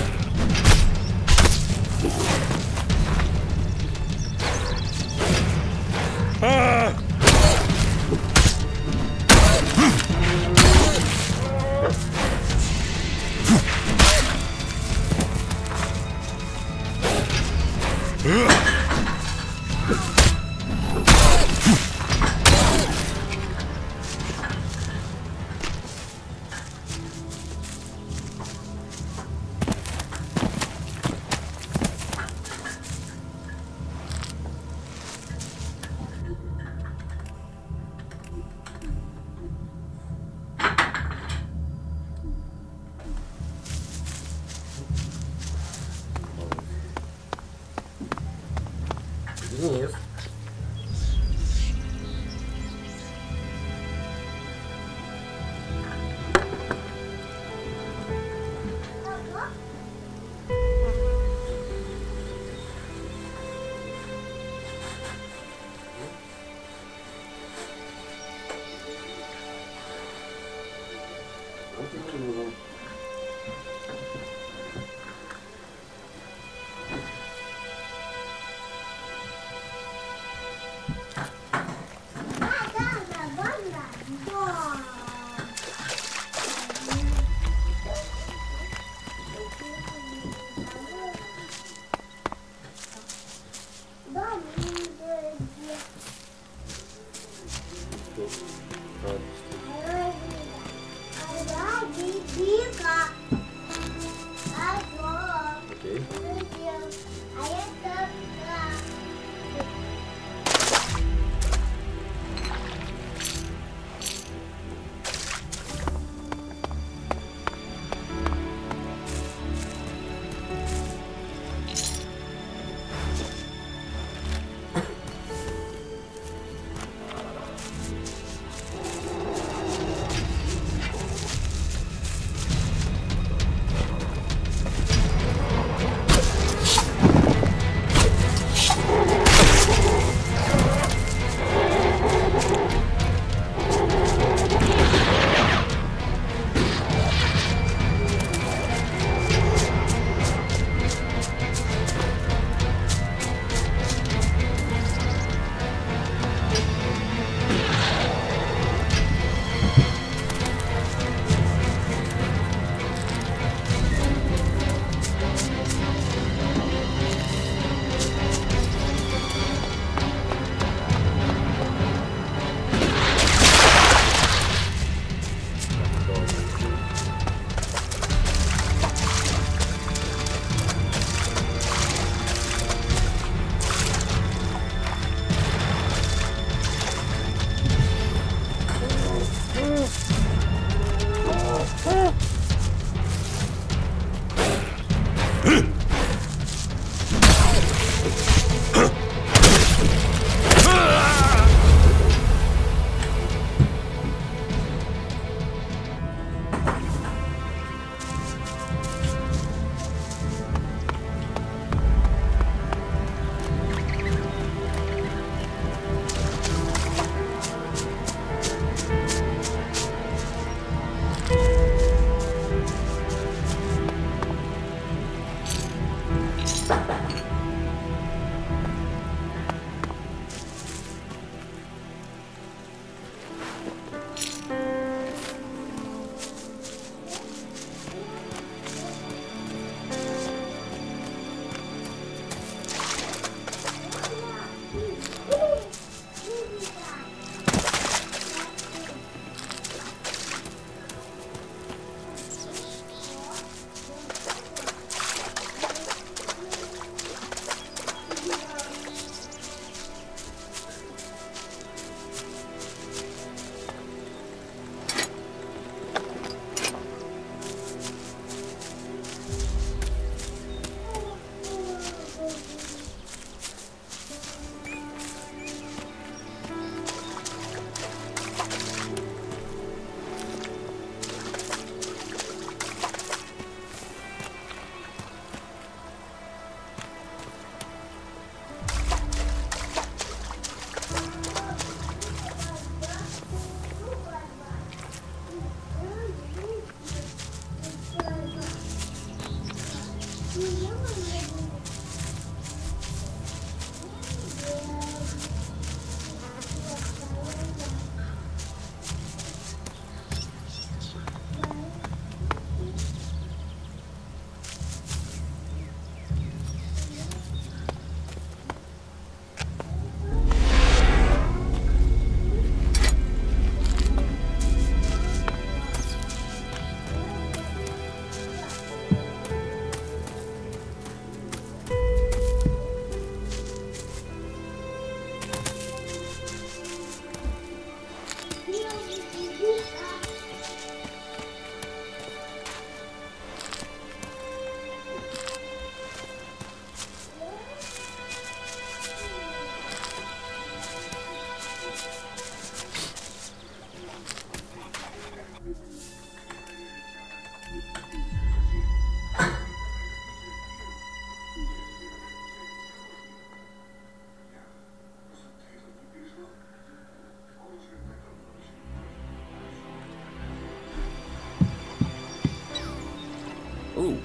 Ooh,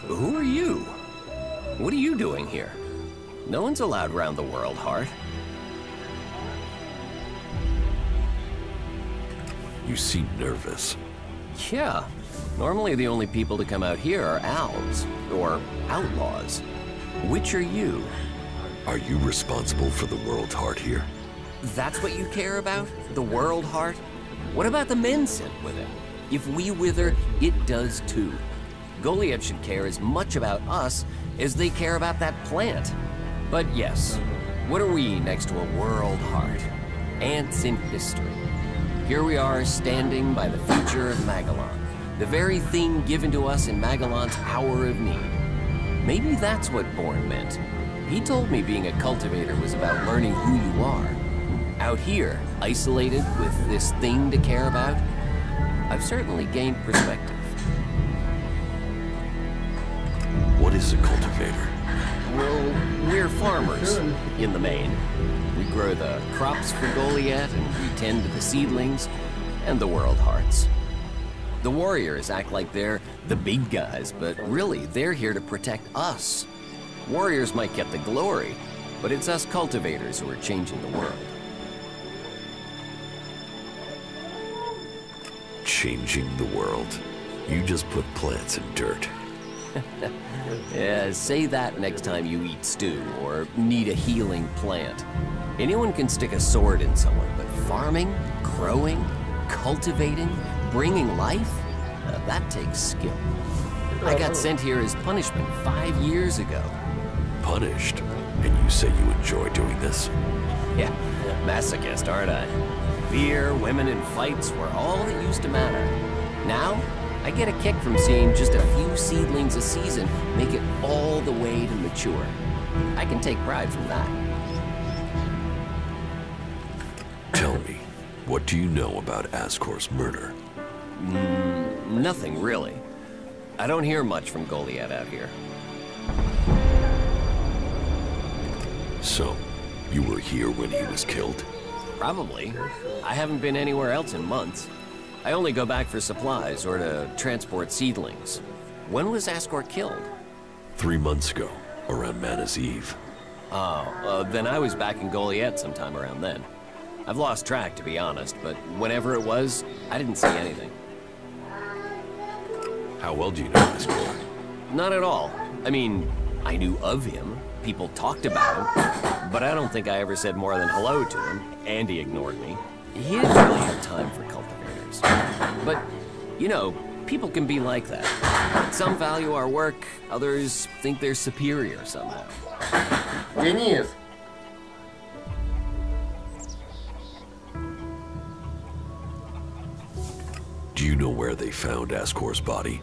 who are you? What are you doing here? No one's allowed round the world, Hart. You seem nervous. Yeah. Normally the only people to come out here are elves, or outlaws. Which are you? Are you responsible for the world heart here? That's what you care about? The world heart? What about the men sent with him? If we wither, it does too. Goliath should care as much about us as they care about that plant. But yes, what are we next to a world heart? Ants in history. Here we are standing by the future of Magellan, the very thing given to us in Magellan's hour of need. Maybe that's what Bourne meant. He told me being a cultivator was about learning who you are. Out here, isolated with this thing to care about, I've certainly gained perspective. What is a cultivator? Well, we're farmers, in the main. We grow the crops for Goliath, and we tend to the seedlings and the world hearts. The warriors act like they're the big guys, but really, they're here to protect us. Warriors might get the glory, but it's us cultivators who are changing the world. Changing the world? You just put plants in dirt. Yeah, say that next time you eat stew or need a healing plant. Anyone can stick a sword in someone, but farming, growing, cultivating, bringing life, that takes skill. I got sent here as punishment 5 years ago. Punished? And you say you enjoy doing this? Yeah, masochist, aren't I? Beer, women, and fights were all that used to matter. Now, I get a kick from seeing just a few seedlings a season make it all the way to mature. I can take pride from that. Tell me, what do you know about Ascor's murder? Nothing, really. I don't hear much from Goliath out here. So, you were here when he was killed? Probably. I haven't been anywhere else in months. I only go back for supplies or to transport seedlings. When was Ascor killed? 3 months ago, around Mana's Eve. Oh, then I was back in Goliath sometime around then. I've lost track, to be honest, but whenever it was, I didn't see anything. How well do you know Ascor? Not at all. I mean, I knew of him. People talked about him. But I don't think I ever said more than hello to him, and he ignored me. He didn't really have time for cultivators. But, you know, people can be like that. Some value our work, others think they're superior somehow. Денис! Do you know where they found Ascor's body?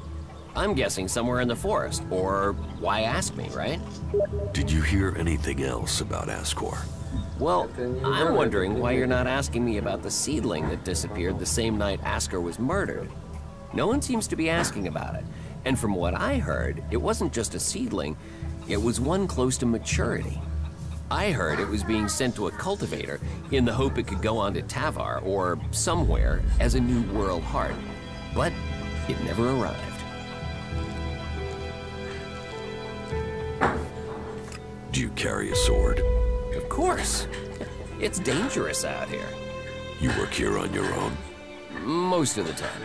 I'm guessing somewhere in the forest, or why ask me, right? Did you hear anything else about Ascor? Well, I'm wondering why you're not asking me about the seedling that disappeared the same night Ascor was murdered. No one seems to be asking about it, and from what I heard, it wasn't just a seedling, it was one close to maturity. I heard it was being sent to a cultivator in the hope it could go on to Tavar or somewhere as a new world heart, but it never arrived. Do you carry a sword? Of course. It's dangerous out here. You work here on your own? Most of the time.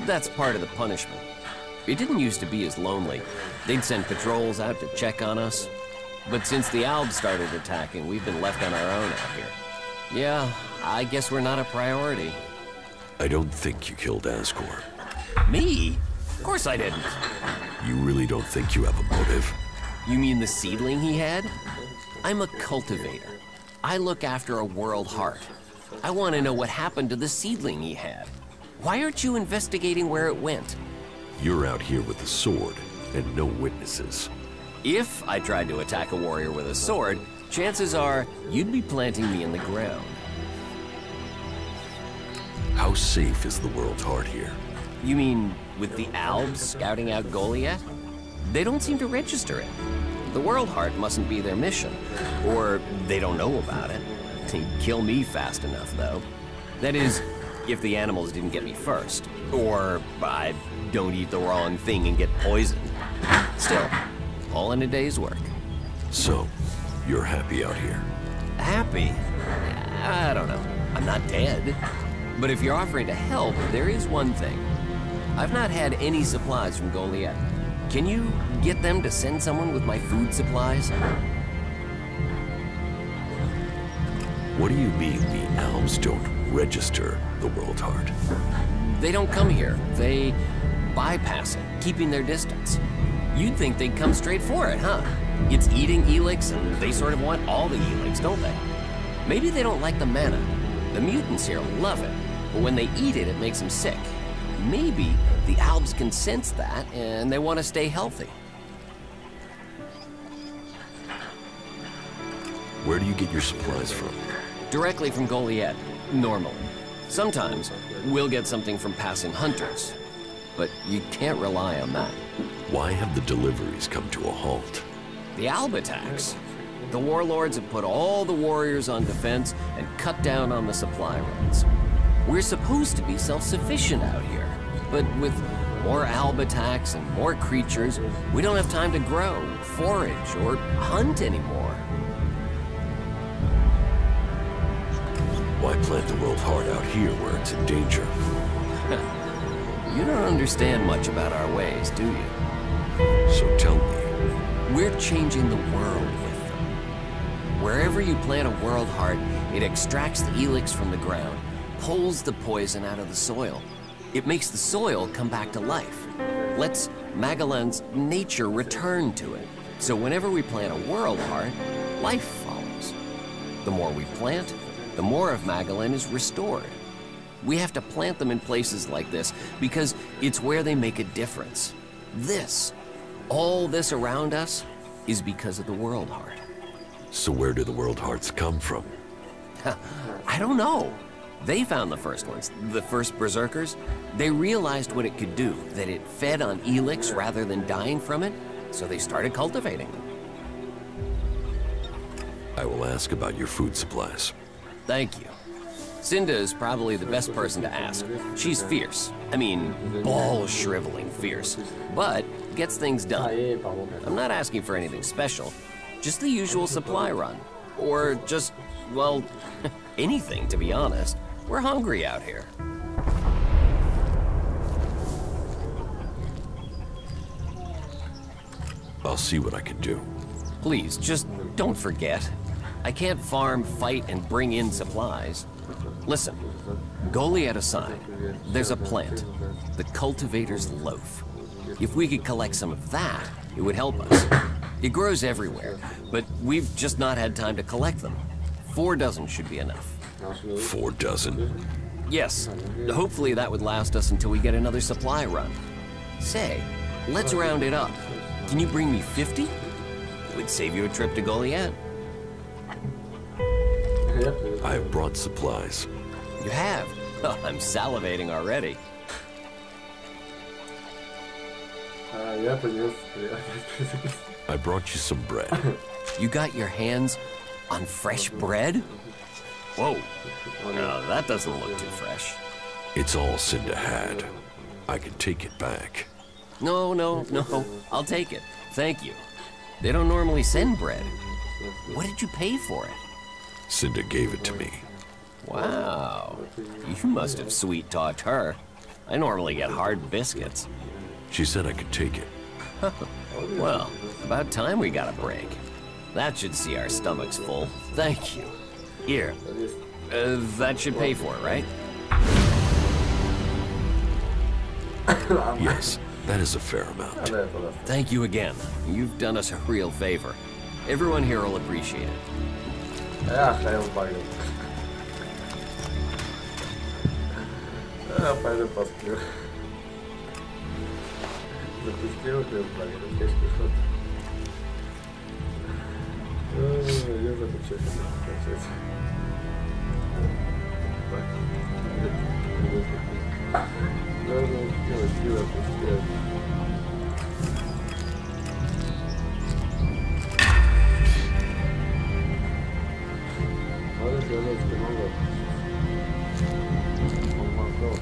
That's part of the punishment. It didn't used to be as lonely. They'd send patrols out to check on us. But since the Albs started attacking, we've been left on our own out here. Yeah, I guess we're not a priority. I don't think you killed Ascor. Me? Of course I didn't. You really don't think you have a motive? You mean the seedling he had? I'm a cultivator. I look after a world heart. I want to know what happened to the seedling he had. Why aren't you investigating where it went? You're out here with a sword and no witnesses. If I tried to attack a warrior with a sword, chances are you'd be planting me in the ground. How safe is the world heart here? You mean with the Albs scouting out Goliath? They don't seem to register it. The world heart mustn't be their mission. Or they don't know about it. They'd kill me fast enough, though. That is, if the animals didn't get me first. Or I don't eat the wrong thing and get poisoned. Still, all in a day's work. So, you're happy out here? Happy? I don't know. I'm not dead. But if you're offering to help, there is one thing. I've not had any supplies from Goliath. Can you get them to send someone with my food supplies? What do you mean the elves don't register the World Heart? They don't come here. They bypass it, keeping their distance. You'd think they'd come straight for it, huh? It's eating Elix, and they sort of want all the Elix, don't they? Maybe they don't like the mana. The mutants here love it, but when they eat it, it makes them sick. Maybe the Albs can sense that, and they want to stay healthy. Where do you get your supplies from? Directly from Goliath, normally. Sometimes, we'll get something from passing hunters. But you can't rely on that. Why have the deliveries come to a halt? The Alb attacks. The warlords have put all the warriors on defense and cut down on the supply runs. We're supposed to be self-sufficient out here, but with more Alb attacks and more creatures, we don't have time to grow, forage, or hunt anymore. Why plant the World Heart out here where it's in danger? You don't understand much about our ways, do you? So tell me. We're changing the world with them. Wherever you plant a World Heart, it extracts the Elix from the ground, pulls the poison out of the soil. It makes the soil come back to life. Lets Magellan's nature return to it. So whenever we plant a World Heart, life follows. The more we plant, the more of Magellan is restored. We have to plant them in places like this because it's where they make a difference. All this around us, is because of the World Heart. So where do the World Hearts come from? I don't know. They found the first ones, the first Berserkers. They realized what it could do, that it fed on Elix rather than dying from it, so they started cultivating them. I will ask about your food supplies. Thank you. Cinda is probably the best person to ask. She's fierce. I mean, ball-shriveling fierce. But gets things done. I'm not asking for anything special. Just the usual supply run. Or just, well, anything, to be honest. We're hungry out here. I'll see what I can do. Please, just don't forget. I can't farm, fight, and bring in supplies. Listen, Goliath aside, there's a plant, the Cultivator's Loaf. If we could collect some of that, it would help us. It grows everywhere, but we've just not had time to collect them. 4 dozen should be enough. 4 dozen? Yes. Hopefully that would last us until we get another supply run. Say, let's round it up. Can you bring me 50? It would save you a trip to Goliath. I have brought supplies. You have? Oh, I'm salivating already. I brought you some bread. You got your hands on fresh bread? Whoa. No, that doesn't look too fresh. It's all Cinda had. I can take it back. No. I'll take it. Thank you. They don't normally send bread. What did you pay for it? Cinda gave it to me. Wow. You must have sweet-talked her. I normally get hard biscuits. She said I could take it. Well, about time we got a break. That should see our stomachs full. Thank you. Here. That should pay for it, right? Yes, that is a fair amount. Thank you again. You've done us a real favor. Everyone here will appreciate it. Пойду посплю. Запустил, ты проверил, конечно, что-то. Я захочу скачать. Должен сделать силу отпустить. Надо сделать много. Он махал,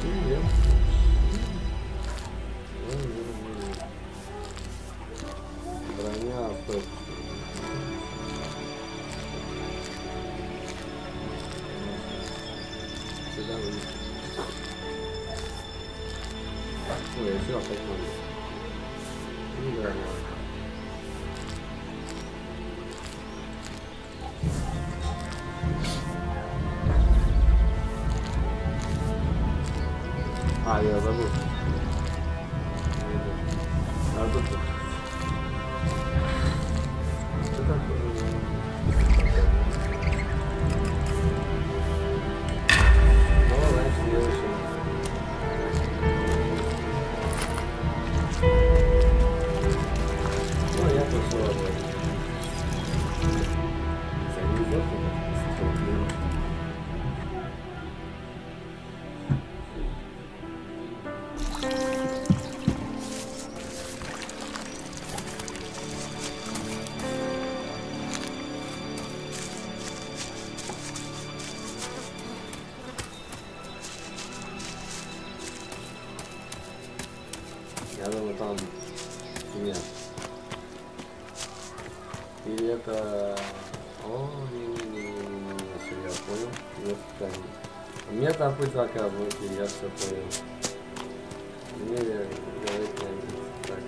привет. Броня, стоп. Сюда вы. Ой, я сюда пойду. Не броня. А, я забыл. А тут что такое? Ну, раньше я еще. Ну, я пошел обратно. Я думаю, там нет. Или это... О, не-не-не-не-не, все, я понял. Нет, там... У меня там путь заказывайте, я все понял. Мне говорит, так.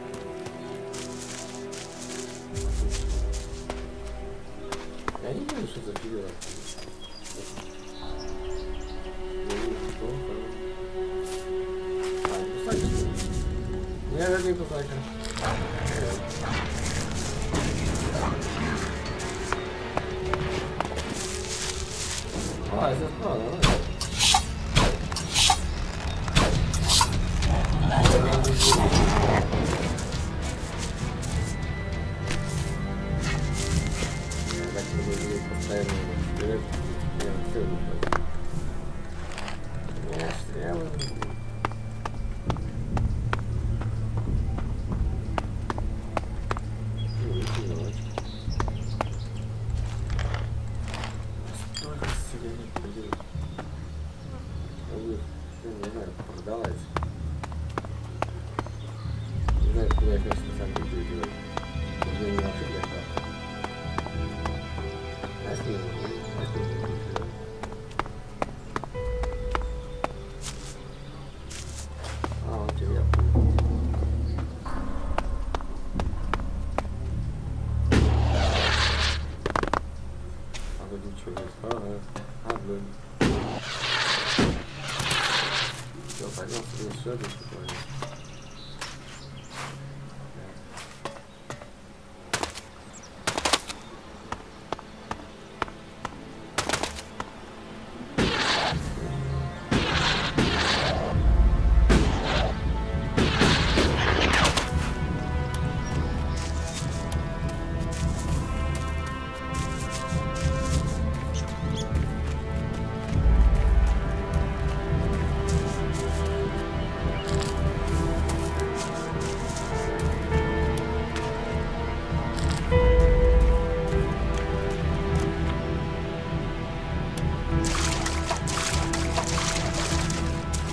Я не знаю, что за фигура. Я не посмотрю. А, это правда, да? Так буду постоянно стрелять. Я все буду. Я стрелы. Не знаю, продавать. Не знаю, куда я, конечно, сам буду делать. Уже не вообще для карты. А с ним буду делать. А, вот я понял. А тут ничего не спало. А, блин. Все, пойдем себе еще один такой.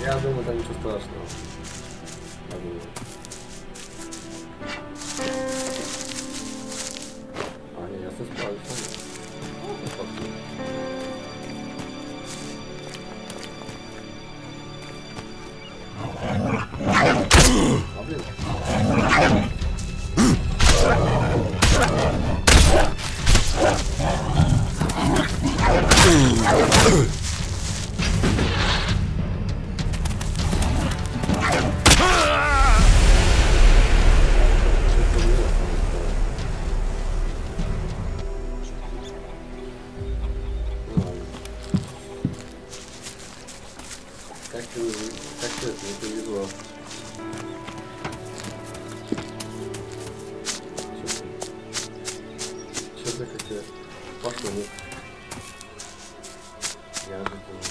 Я думаю, там ничего страшного. Я думаю. А, не, я справился. А, блин. Как ты это не повезло? Что-то как-то пошло, нет? Я же думал.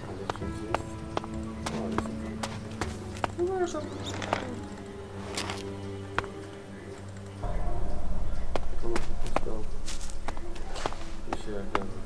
А здесь что-то есть? Ладно, здесь. Ну, хорошо. Кто нас не пускал? Еще оказывается.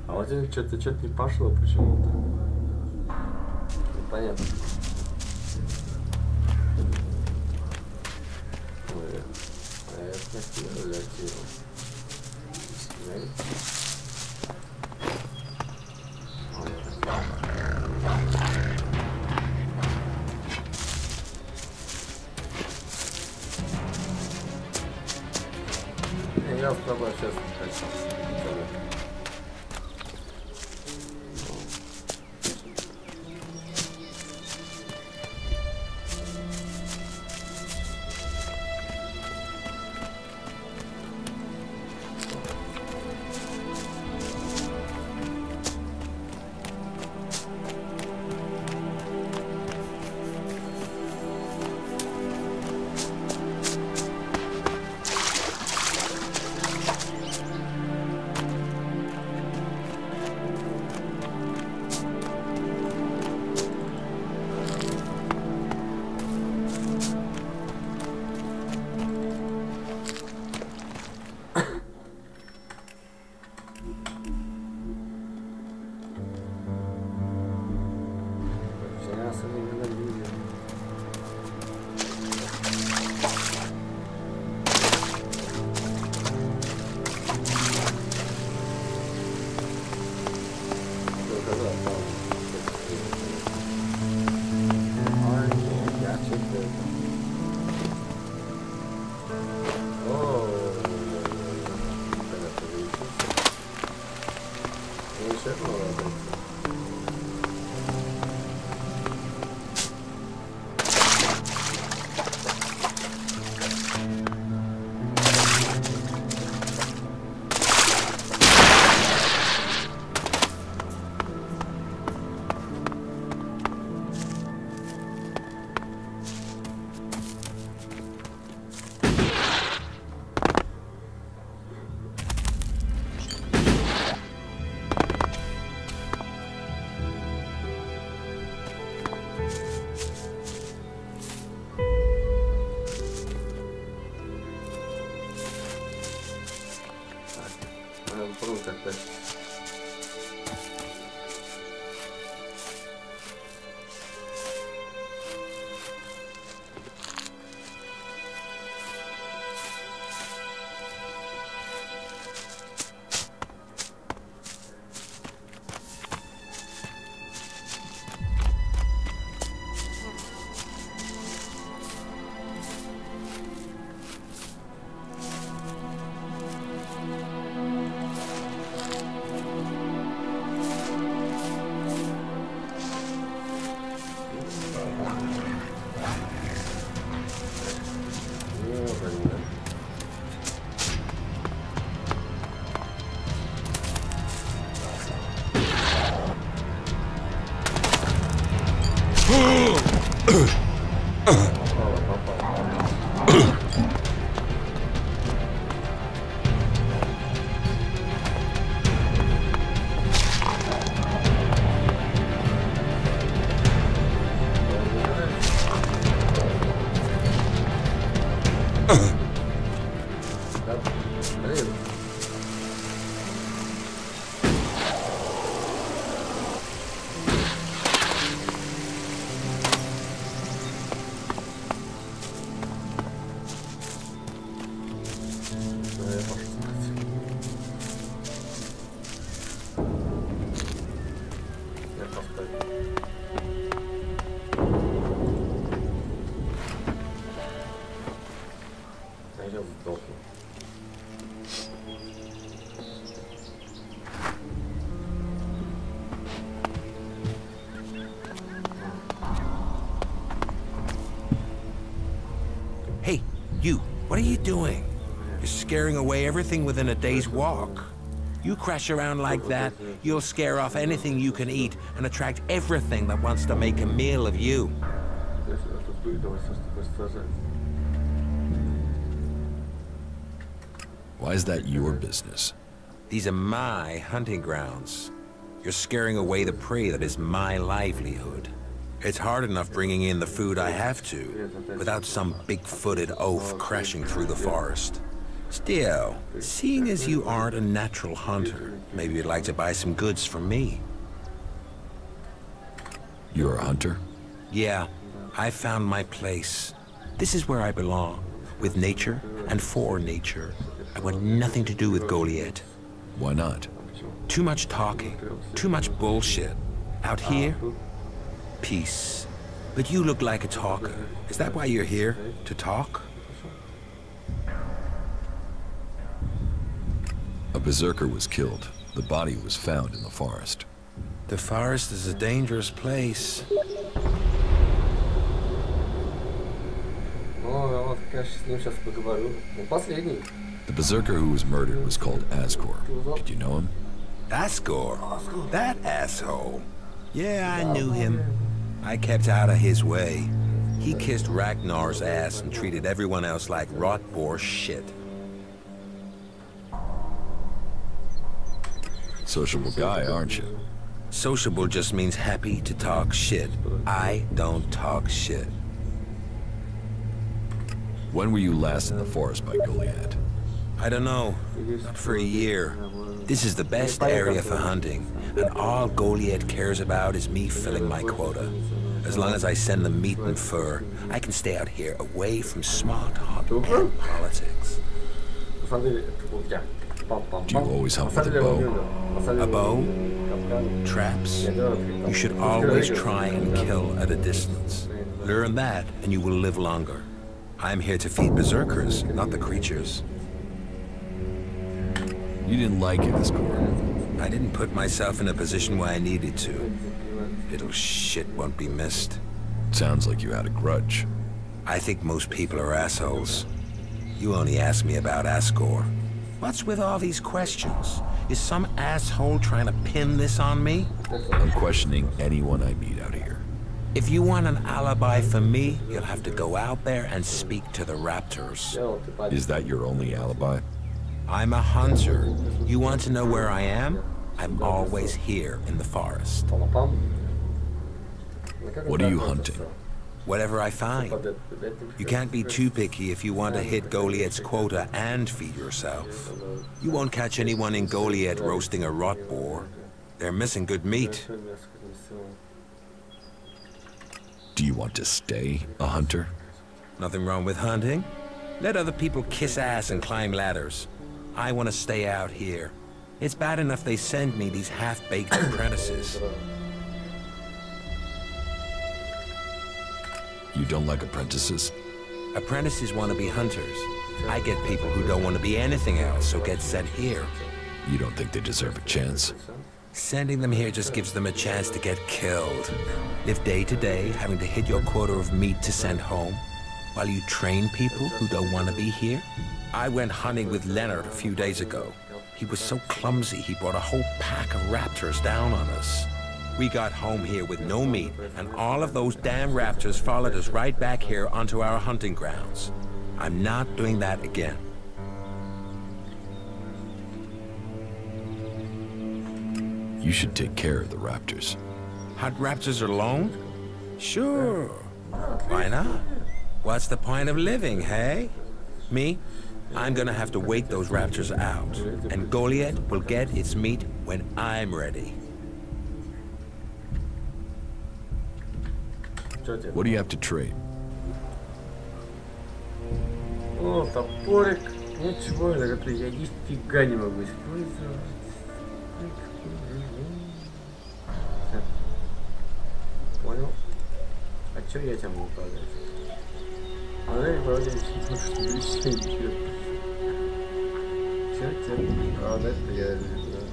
А вот здесь что-то не пошло почему-то. Непонятно. Ой, а это не реактивно. Я с тобой сейчас не хочу. Hey, you. What are you doing? You're scaring away everything within a day's walk. You crash around like that, you'll scare off anything you can eat and attract everything that wants to make a meal of you. Why is that your business? These are my hunting grounds. You're scaring away the prey that is my livelihood. It's hard enough bringing in the food I have to, without some big-footed oaf crashing through the forest. Still, seeing as you aren't a natural hunter, maybe you'd like to buy some goods from me. You're a hunter? Yeah, I found my place. This is where I belong, with nature and for nature. I want nothing to do with Goliath. Why not? Too much talking, too much bullshit. Out here, peace. But you look like a talker. Is that why you're here? To talk? A berserker was killed. The body was found in the forest. The forest is a dangerous place. The berserker who was murdered was called Asgore. Did you know him? Asgore? That asshole. Yeah, I knew him. I kept out of his way. He kissed Ragnar's ass and treated everyone else like rot boar shit. Sociable guy, aren't you? Sociable just means happy to talk shit. I don't talk shit. When were you last in the forest by Goliath? I don't know. Not for a year. This is the best area for hunting, and all Goliath cares about is me filling my quota. As long as I send them meat and fur, I can stay out here away from smart talk and politics. Do you always hunt with a bow? A bow? Traps? You should always try and kill at a distance. Learn that, and you will live longer. I'm here to feed berserkers, not the creatures. You didn't like it, Asgore. I didn't put myself in a position where I needed to. Little shit won't be missed. Sounds like you had a grudge. I think most people are assholes. You only asked me about Asgore. What's with all these questions? Is some asshole trying to pin this on me? I'm questioning anyone I meet out here. If you want an alibi for me, you'll have to go out there and speak to the raptors. Is that your only alibi? I'm a hunter. You want to know where I am? I'm always here in the forest. What are you hunting? Whatever I find. You can't be too picky if you want to hit Goliath's quota and feed yourself. You won't catch anyone in Goliath roasting a rot boar. They're missing good meat. Do you want to stay a hunter? Nothing wrong with hunting. Let other people kiss ass and climb ladders. I want to stay out here. It's bad enough they send me these half-baked apprentices. You don't like apprentices? Apprentices want to be hunters. I get people who don't want to be anything else, so get sent here. You don't think they deserve a chance? Sending them here just gives them a chance to get killed. Live day to day, having to hit your quota of meat to send home, while you train people who don't want to be here. I went hunting with Leonard a few days ago. He was so clumsy, he brought a whole pack of raptors down on us. We got home here with no meat, and all of those damn raptors followed us right back here onto our hunting grounds. I'm not doing that again. You should take care of the raptors. Hunt raptors alone? Sure. Why not? What's the point of living, hey? Me? I'm gonna have to wait those raptors out, and Goliath will get its meat when I'm ready. What do you have to trade? О, топорик. Ничего, я нифига не могу использовать. Понял? А чё я тебя могу продать? А я продать потому что вещей. Чё тебе продать-то я не знаю.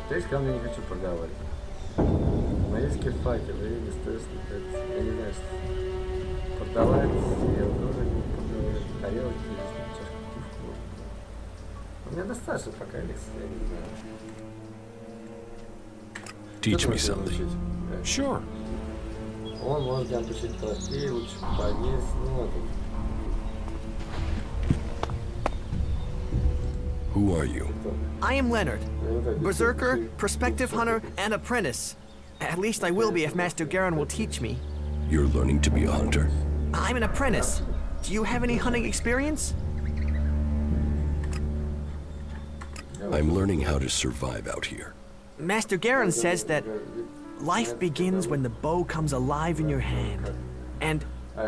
То есть камни не хочу продавать. Маленькие факелы, естественно, я не знаю, что продавать, я тоже не продавать. А тарелки, чашка пивка. У меня достаточно пока лекций, я не знаю. Teach me something. Sure. Он может тебя обучить трофей, лучше поесть, ну вот. Who are you? I am Leonard. Berserker, prospective hunter, and apprentice. At least I will be if Master Garen will teach me. You're learning to be a hunter. I'm an apprentice. Do you have any hunting experience? I'm learning how to survive out here. Master Garen says that life begins when the bow comes alive in your hand. And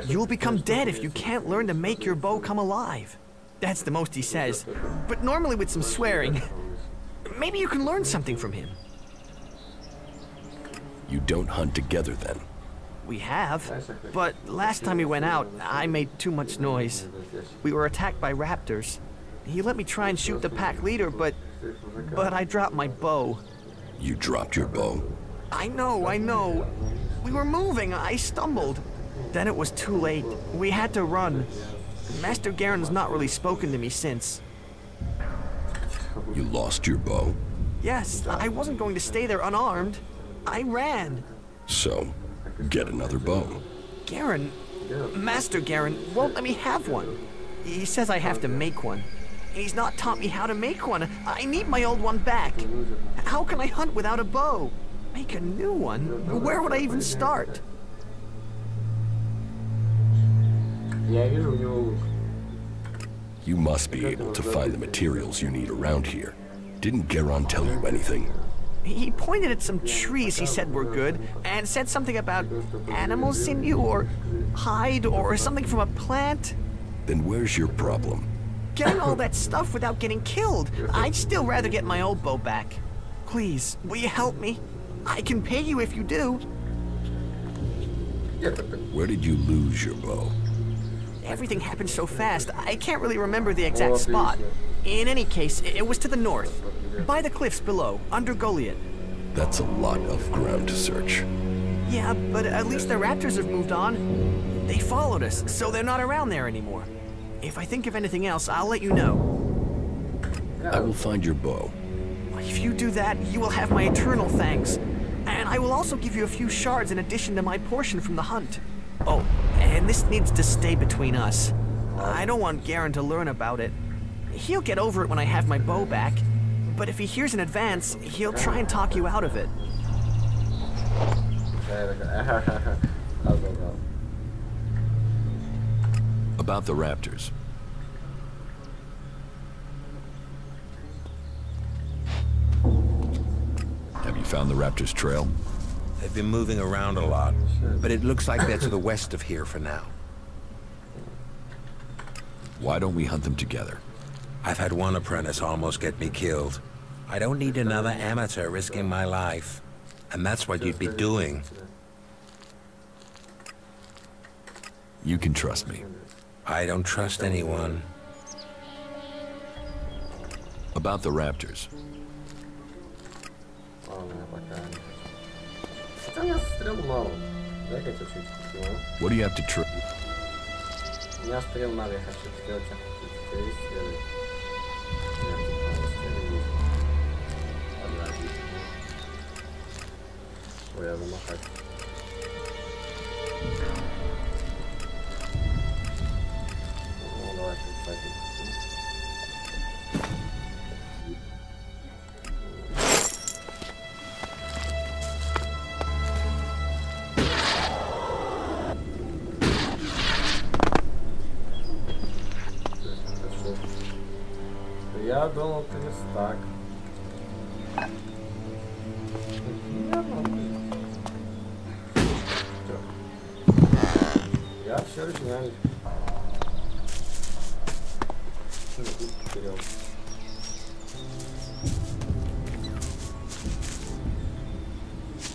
you'll become dead if you can't learn to make your bow come alive. That's the most he says. But normally with some swearing. Maybe you can learn something from him. You don't hunt together then? We have, but last time we went out, I made too much noise. We were attacked by raptors. He let me try and shoot the pack leader, but I dropped my bow. You dropped your bow? I know. We were moving, I stumbled. Then it was too late. We had to run. Master Garen's not really spoken to me since. You lost your bow? Yes, I wasn't going to stay there unarmed. I ran. So, get another bow. Garen, Master Garen won't let me have one. He says I have to make one. He's not taught me how to make one. I need my old one back. How can I hunt without a bow? Make a new one? Where would I even start? You must be able to find the materials you need around here. Didn't Garon tell you anything? He pointed at some trees he said were good, and said something about animal sinew or hide or something from a plant. Then where's your problem? Getting all that stuff without getting killed. I'd still rather get my old bow back. Please, will you help me? I can pay you if you do. Where did you lose your bow? Everything happened so fast, I can't really remember the exact spot. In any case, it was to the north, by the cliffs below, under Goliath. That's a lot of ground to search. Yeah, but at least the raptors have moved on. They followed us, so they're not around there anymore. If I think of anything else, I'll let you know. I will find your bow. If you do that, you will have my eternal thanks. And I will also give you a few shards in addition to my portion from the hunt. Oh, and this needs to stay between us. I don't want Garen to learn about it. He'll get over it when I have my bow back. But if he hears in advance, he'll try and talk you out of it. About the raptors. Have you found the raptors' trail? They've been moving around a lot, but it looks like they're to the west of here for now. Why don't we hunt them together? I've had one apprentice almost get me killed. I don't need another amateur risking my life. And that's what you'd be doing. You can trust me. I don't trust anyone. About the raptors. What do you have to try? Я думал, ты так. Я все оригинально. Вперед.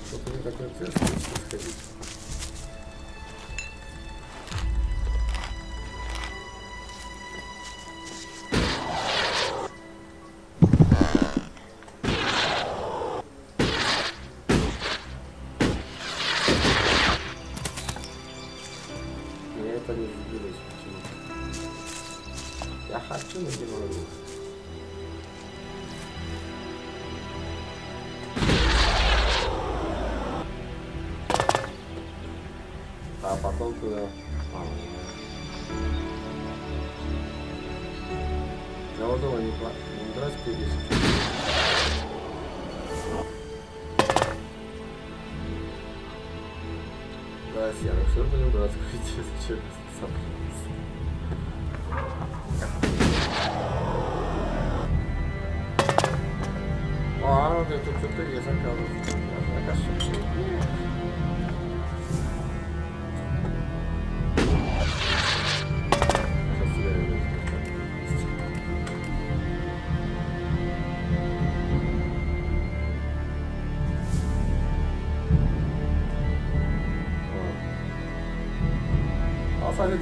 Что-то не такое цветное сходить. Я хочу, но не могу. А потом туда... Я вот думаю, не брать здесь. Да, серый, все будем брать здесь. Че собрался? А, вот это что-то есть, оказывается.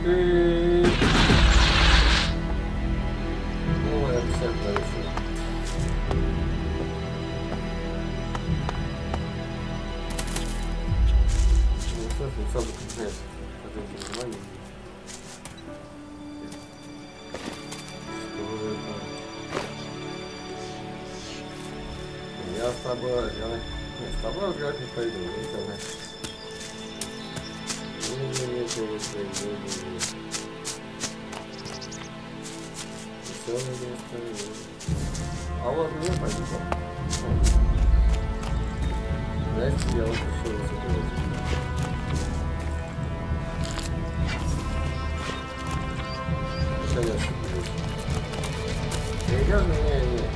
Ты... Ну, это все хорошо. Ну, кстати, сразу признать, это внимание. Что это? Я с тобой... Нет, с тобой разговаривать не пойду, не знаю. А вот мне пойдет. Знаете, я вот решил забыть. Конечно, не идешь на меня или нет?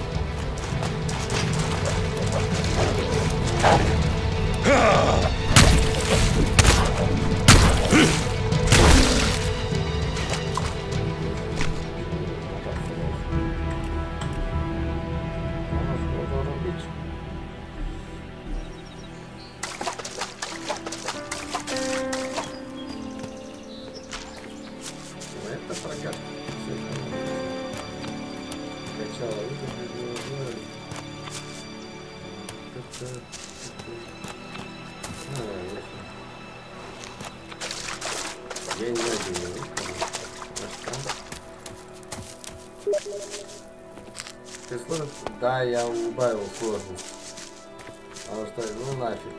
Да, я убавил сложность. Потому что, ну нафиг.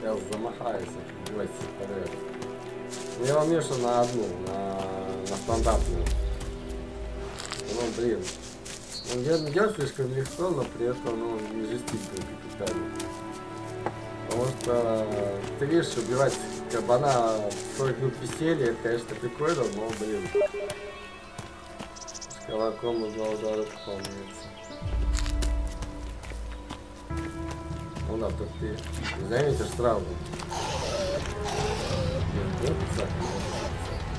Я замахаюсь, гвозди подряд. Я умешу на одну, на стандартную. Ну блин. Он идет слишком легко, но при этом ну, не жестит капитально. Потому что ты видишь, убивать кабана в 40 минут веселья, это, конечно, прикольно, но блин. Колоком и 2 удара выполняется. Ну да, тут ты заметишь сразу.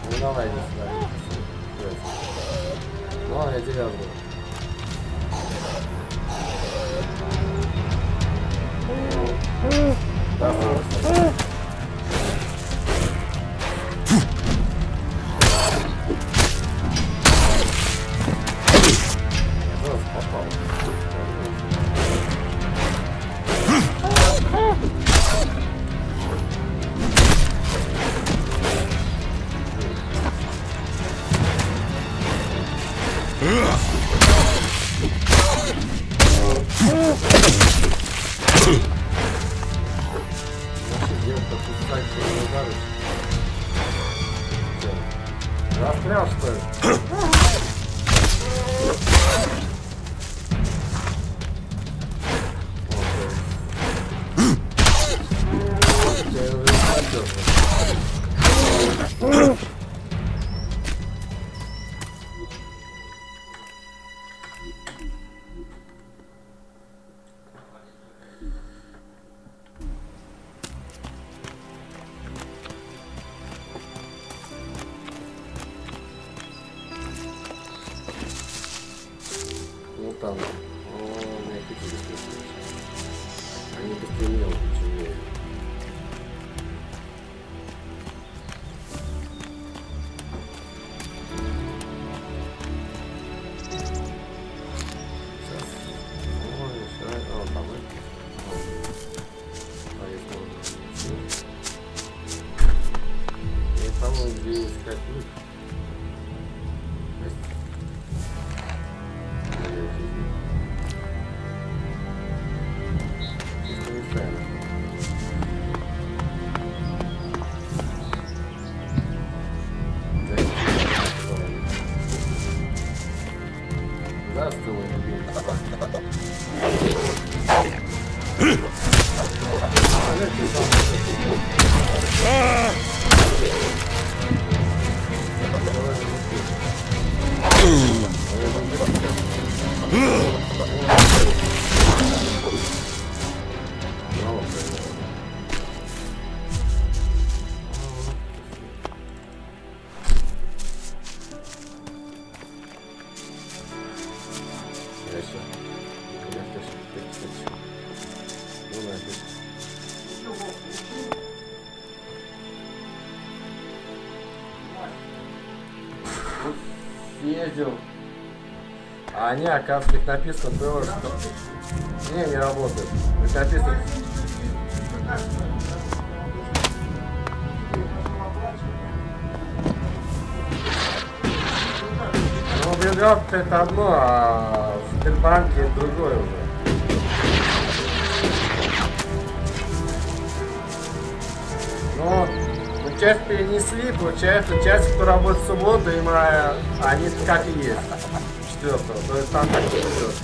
Ну давай, не сюда. Ну, я тебя жду. Да, Застрял, что ли? Там, мне какие-то они быстрее мелкие, чем я. Сейчас. О, еще. О, там это. И, по-моему, где искать лук. Съездил. А они, оказывается, их написано было, что... Не работает. Их написано... Ну, бюджет это одно, а в Сбербанке это другое уже. Ну, часть перенесли, получается, часть, кто работает в субботу, им они как и есть. 4-го, то есть там так и идет.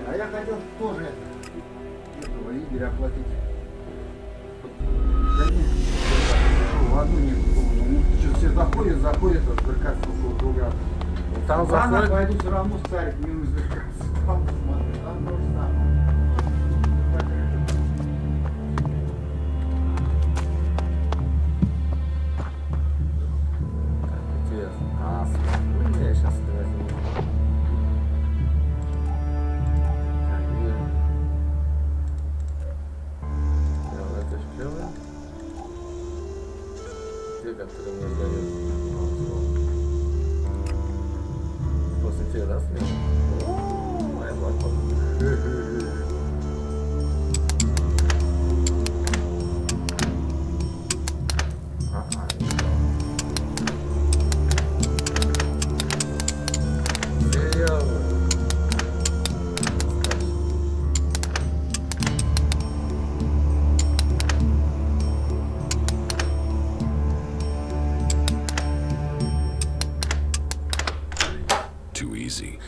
А я хотел тоже этого Игоря оплатить. В одну не что все заходят, а сберкасса ушел другая. Там заходит... пойду все равно в царик, мне нужно сберкасса. Там то же самое. Интересно. А, смотри, я сейчас возьму. Который мне сдает. После тебя, да, смело? Моя балкон. Серьезно? Too easy.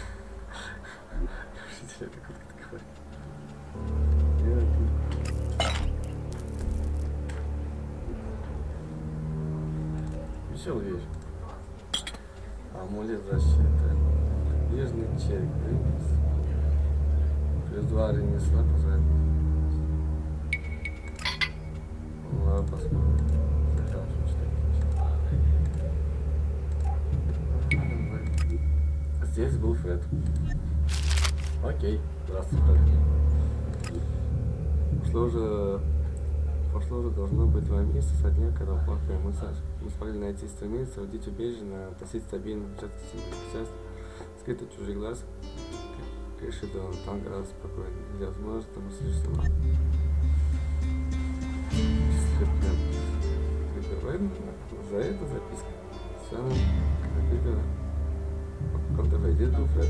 Веселая вещь. Амулет защиты. Нежный череп. Плюс 2 ремесла позволяет. Ну, ладно, посмотрим. Здесь был Фред. Окей, здравствуй, Фред. Прошло уже должно быть 2 месяца со дня, когда плакали мы Саша. Мы смогли найти страницу, водить убежище, тосить стабильно, сейчас скрыто чужой глаз. Решили, там гораздо спокойнее. Нельзя возможно, там услышишь сама. За это записка. Все равно, как когда войдет был Фред.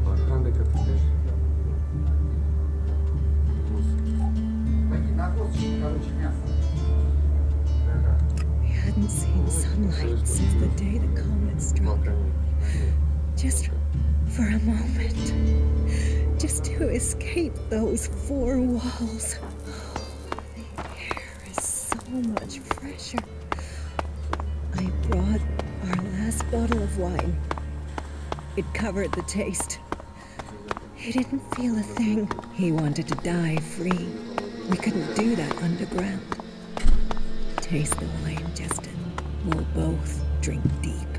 Блоканды, как ты говоришь. We hadn't seen sunlight since the day the comet struck. Just for a moment. Just to escape those 4 walls. The air is so much fresher. I brought our last bottle of wine. It covered the taste. He didn't feel a thing. He wanted to die free. We couldn't do that underground. Taste the wine, Justin. We'll both drink deep.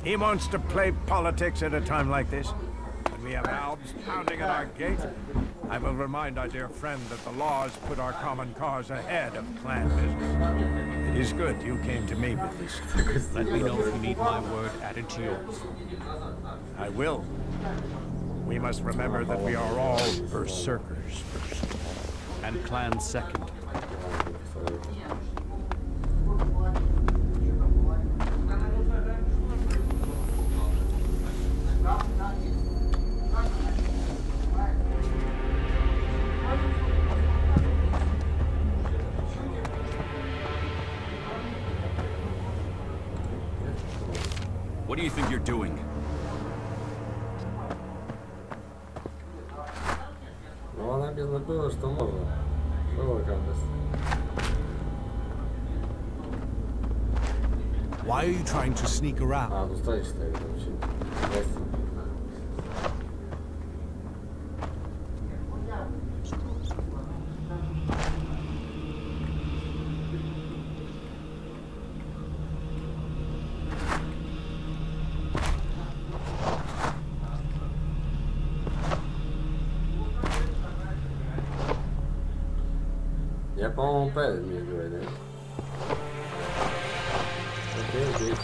He wants to play politics at a time like this. When we have Albs pounding at our gate, I will remind our dear friend that the laws put our common cause ahead of clan business. It is good you came to me with this. Let me know if you need my word added to yours. I will. We must remember that we are all berserkers first, and clans second. What do you think you're doing? Ну она без было, что можно. Было как-то. Why are you trying to sneak around? А, тут стойте стоит вообще. Я, по-моему, правильно мне говорят. Окей, здесь.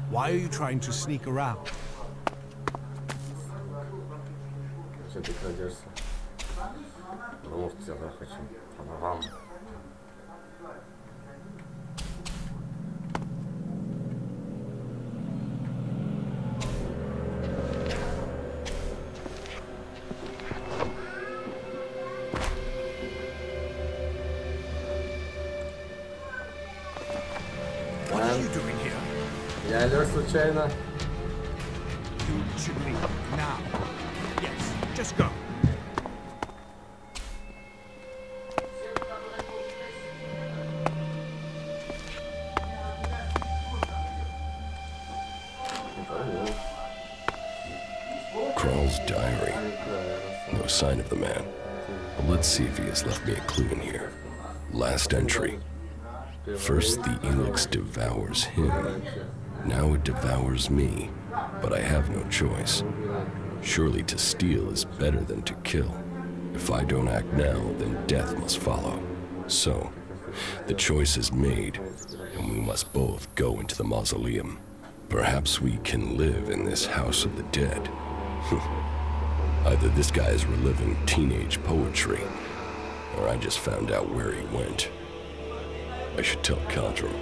Why are you trying to sneak around? Что ты крадешься? Потому что я хочу. Вам. What are you doing here? Я лег случайно. You should leave now. Yes, just go. Krall's diary. No sign of the man. But let's see if he has left me a clue in here. Last entry. First the Elix devours him. Now it devours me. But I have no choice. Surely to steal is better than to kill. If I don't act now, then death must follow. So, the choice is made, and we must both go into the mausoleum. Perhaps we can live in this house of the dead. Either this guy is reliving teenage poetry, or I just found out where he went. I should tell Cadron.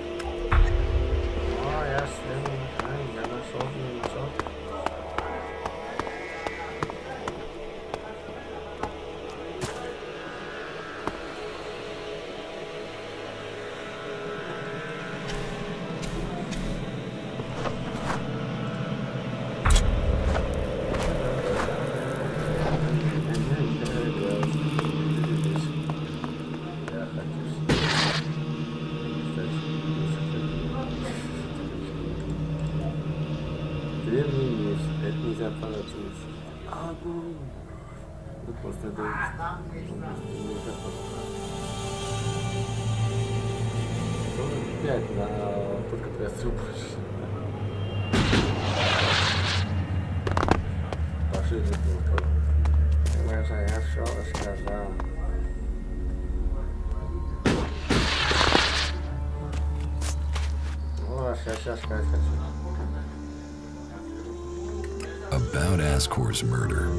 About Ascor's murder.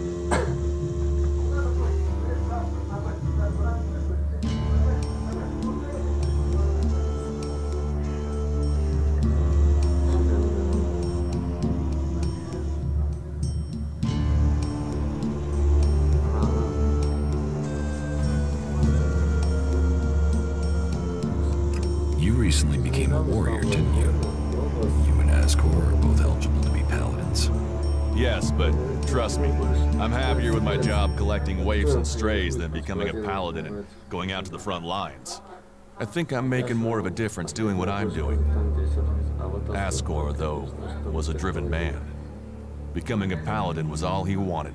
You recently became a warrior, didn't you? You and Ascor are both eligible to be Yes, but trust me, I'm happier with my job collecting waifs and strays than becoming a paladin and going out to the front lines. I think I'm making more of a difference doing what I'm doing. Ascor, though, was a driven man. Becoming a paladin was all he wanted.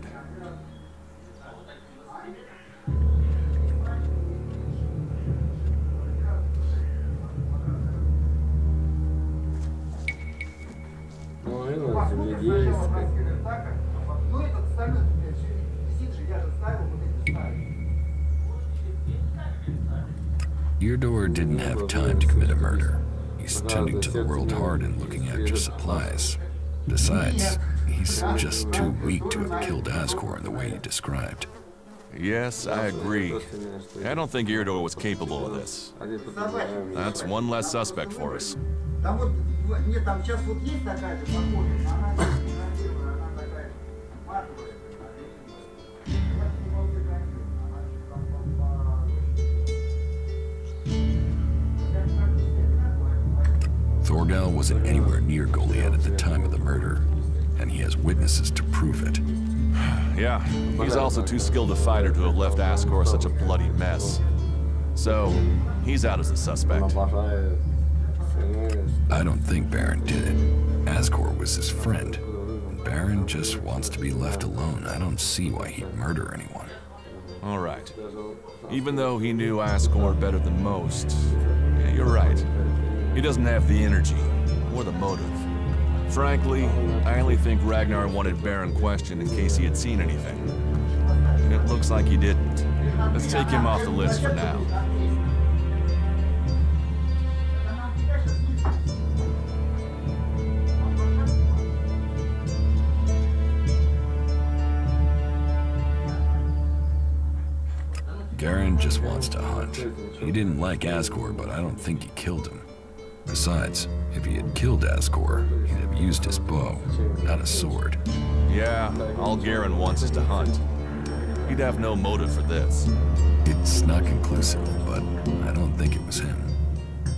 Eardor didn't have time to commit a murder. He's tending to the world hard and looking after supplies. Besides, he's just too weak to have killed Ascor in the way you described. Yes, I agree. I don't think Eardor was capable of this. That's one less suspect for us. Thorgal wasn't anywhere near Goliath at the time of the murder, and he has witnesses to prove it. Yeah, he's also too skilled a fighter to have left Ascor such a bloody mess. So, he's out as a suspect. I don't think Baron did it. Ascor was his friend. And Baron just wants to be left alone. I don't see why he'd murder anyone. All right. Even though he knew Ascor better than most, yeah, you're right. He doesn't have the energy, or the motive. Frankly, I only think Ragnar wanted Baron questioned in case he had seen anything. It looks like he didn't. Let's take him off the list for now. Garen just wants to hunt. He didn't like Ascor, but I don't think he killed him. Besides, if he had killed Ascor, he'd have used his bow, not a sword. Yeah, all Garen wants is to hunt. He'd have no motive for this. It's not conclusive, but I don't think it was him.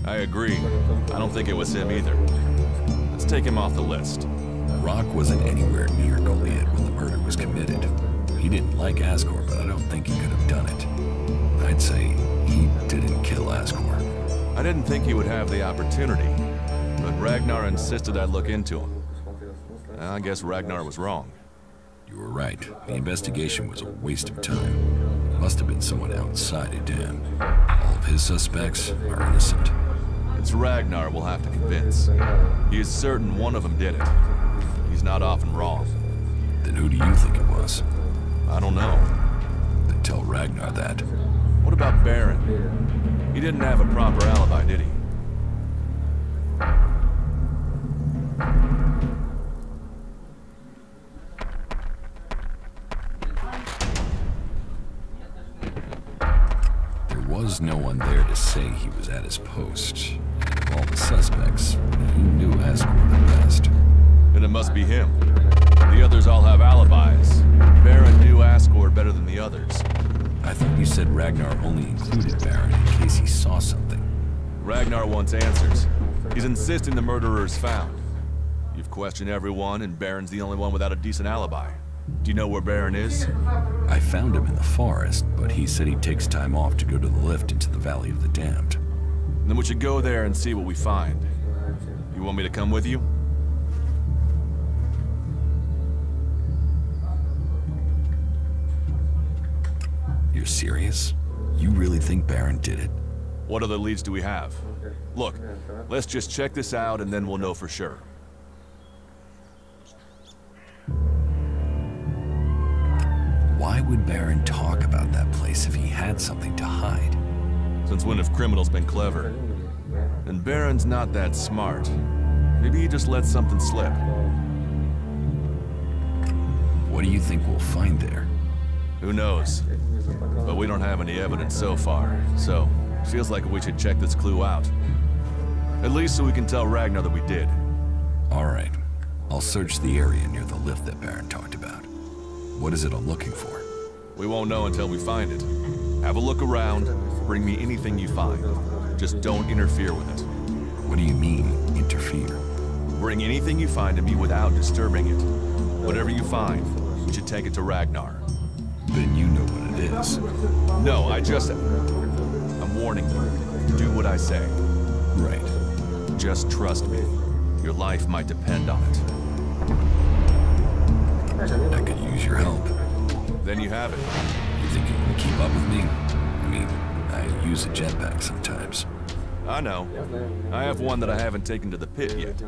I agree. I don't think it was him either. Let's take him off the list. Rock wasn't anywhere near Goliath when the murder was committed. He didn't like Ascor, but I don't think he could have done it. I'd say he didn't kill Ascor. I didn't think he would have the opportunity, but Ragnar insisted I look into him. I guess Ragnar was wrong. You were right. The investigation was a waste of time. It must have been someone outside a dam. All of his suspects are innocent. It's Ragnar we'll have to convince. He is certain one of them did it. He's not often wrong. Then who do you think it was? I don't know. Then tell Ragnar that. What about Baron? He didn't have a proper alibi, did he? There was no one there to say he was at his post. And of all the suspects, he knew Ascor the best. Then it must be him. The others all have alibis. Baron knew Ascor better than the others. I thought you said Ragnar only included Baron in case he saw something. Ragnar wants answers. He's insisting the murderer is found. You've questioned everyone, and Baron's the only one without a decent alibi. Do you know where Baron is? I found him in the forest, but he said he takes time off to go to the lift into the Valley of the Damned. Then we should go there and see what we find. You want me to come with you? You're serious? You really think Baron did it? What other leads do we have? Look, let's just check this out and then we'll know for sure. Why would Baron talk about that place if he had something to hide? Since when have criminals been clever? And Baron's not that smart. Maybe he just let something slip. What do you think we'll find there? Who knows? But we don't have any evidence so far, so it feels like we should check this clue out. At least so we can tell Ragnar that we did. All right. I'll search the area near the lift that Baron talked about. What is it I'm looking for? We won't know until we find it. Have a look around, bring me anything you find. Just don't interfere with it. What do you mean, interfere? Bring anything you find to me without disturbing it. Whatever you find, you should take it to Ragnar. Then you know what it is. No, I'm warning you. Do what I say. Right. Just trust me. Your life might depend on it. I could use your help. Then you have it. You think you can keep up with me? I mean, I use a jetpack sometimes. I know. I have one that I haven't taken to the pit yet.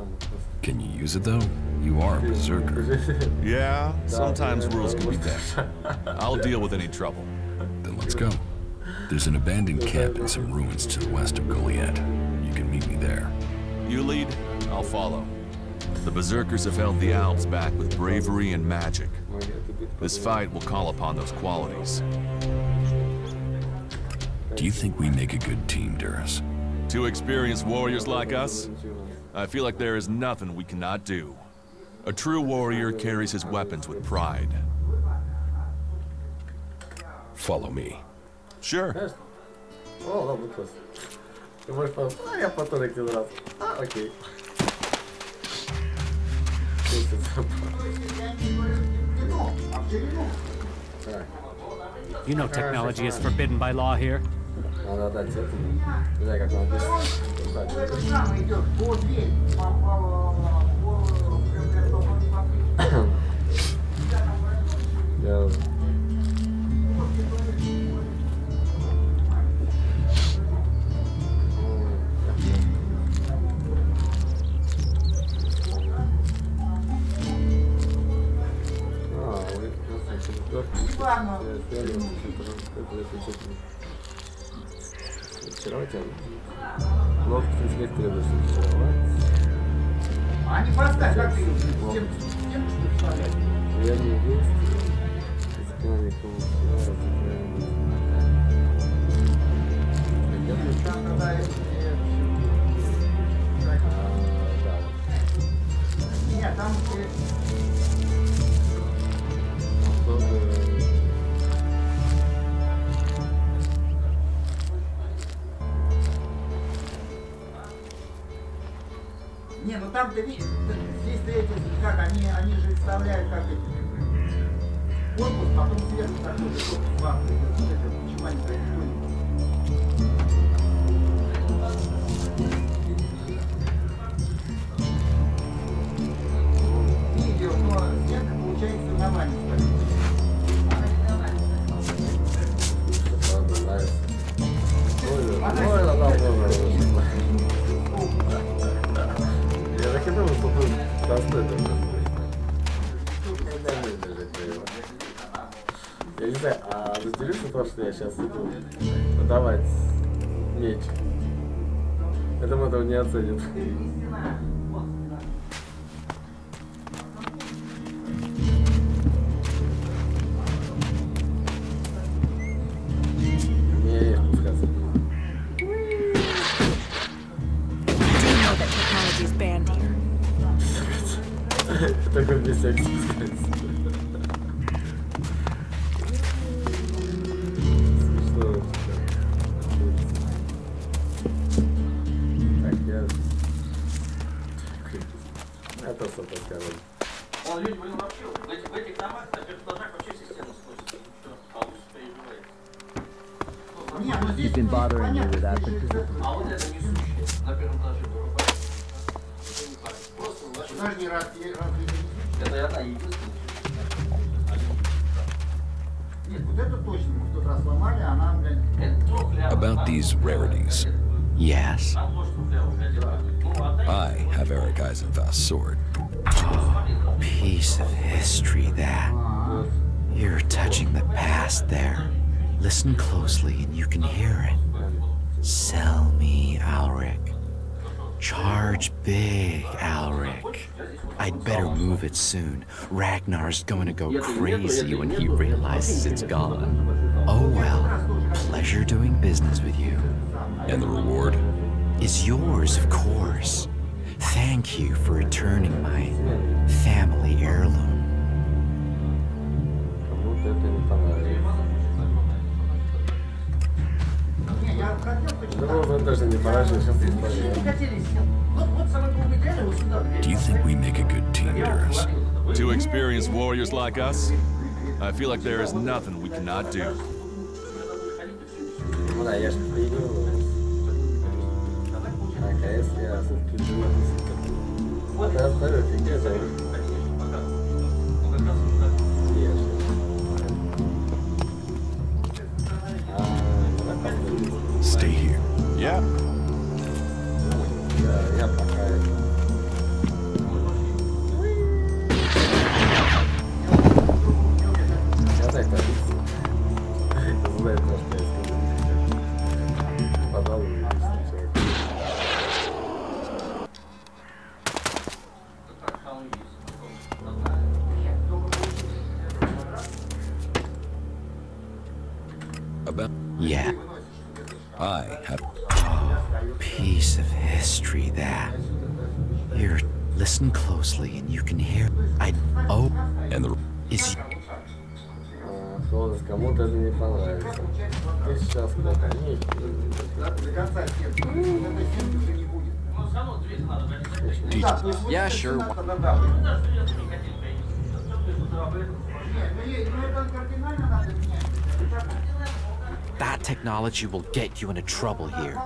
Can you use it, though? You are a berserker. Yeah, sometimes rules can be bent. I'll deal with any trouble. Then let's go. There's an abandoned camp in some ruins to the west of Goliath. You can meet me there. You lead, I'll follow. The berserkers have held the Alps back with bravery and magic. This fight will call upon those qualities. Do you think we make a good team, Duras? Two experienced warriors like us? I feel like there is nothing we cannot do. A true warrior carries his weapons with pride. Follow me. Sure. О, ладно, класс. Ты можешь потом... А, я потом один раз. А, окей. You know technology is forbidden by law here. Надо отдать это. Не знаю, как надо А не поставь, как ты стенку вставлять. Верные действия. Заклинание коммуникации. Нет, там... Не, ну там ты видишь, здесь-то эти, как, они же вставляют как эти корпус, потом сверху такой корпус вам придет, вот это почему происходит. Видео, но это получается соревнование ставить. Я так и думал, что тут простой такой. Я не знаю, а разделишься то, что я сейчас иду продавать меч? Я думаю, этого не оценит. Не, спускаться. Banned here. Такой без всяких спускается. Смешно. Так, я... Это сопока. Он люди, блин, вообще в этих домах, на первых этажах вообще система спустится. А лучше переживает. You've been bothering me with that, but... А вот это несущее на первом этаже. Это я одна единственная. Нет, вот это точно мы в тот раз сломали, она, блядь... About these rarities. Yes? I have Eric Eisenfath's sword. Oh, piece of history, that. You're touching the past there. Listen closely and you can hear it. Sell me, Alric. Charge big, Alric. I'd better move it soon. Ragnar's going to go crazy when he realizes it's gone. Oh well, pleasure doing business with you. And the reward? Is yours, of course. Thank you for returning my family heirloom. Ну, это Do you think we make a good team, Duras? Two experienced warriors like us? I feel like there is nothing we cannot do. Stay here. Yeah. Yeah. I have... Piece of history, that. Here, listen closely and you can hear... Oh... And the... Is... Кому-то это не понравится. Ты сейчас Yeah, sure. That technology will get you into trouble here.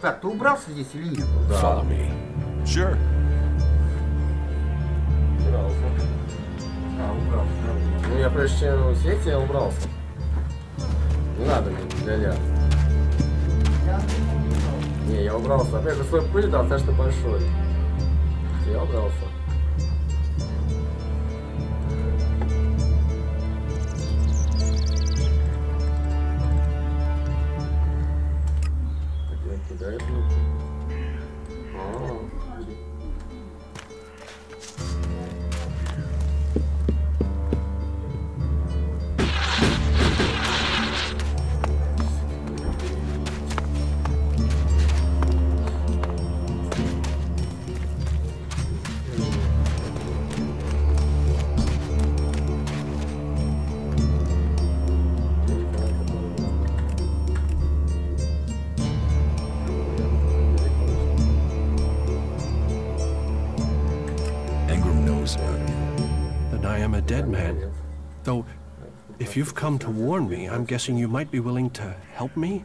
Так, ты убрался здесь или нет? Follow me. Sure. Убрался. Ну я прежде чем съесть, я убрался. Не надо мне для. Не, я убрался. Опять же свой пыль достаточно большой. Я убрался. Then I am a dead man. Though, if you've come to warn me, I'm guessing you might be willing to help me?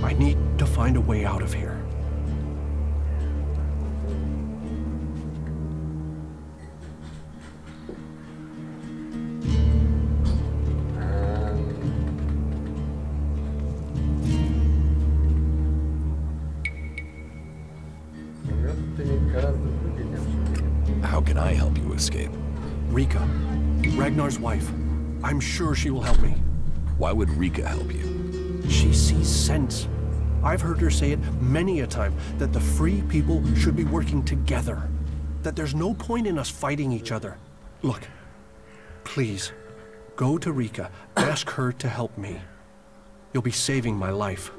I need to find a way out of here. How can I help you escape? Rika, Ragnar's wife. I'm sure she will help me. Why would Rika help you? She sees sense. I've heard her say it many a time, that the free people should be working together. That there's no point in us fighting each other. Look, please, go to Rika, ask her to help me. You'll be saving my life.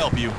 help you.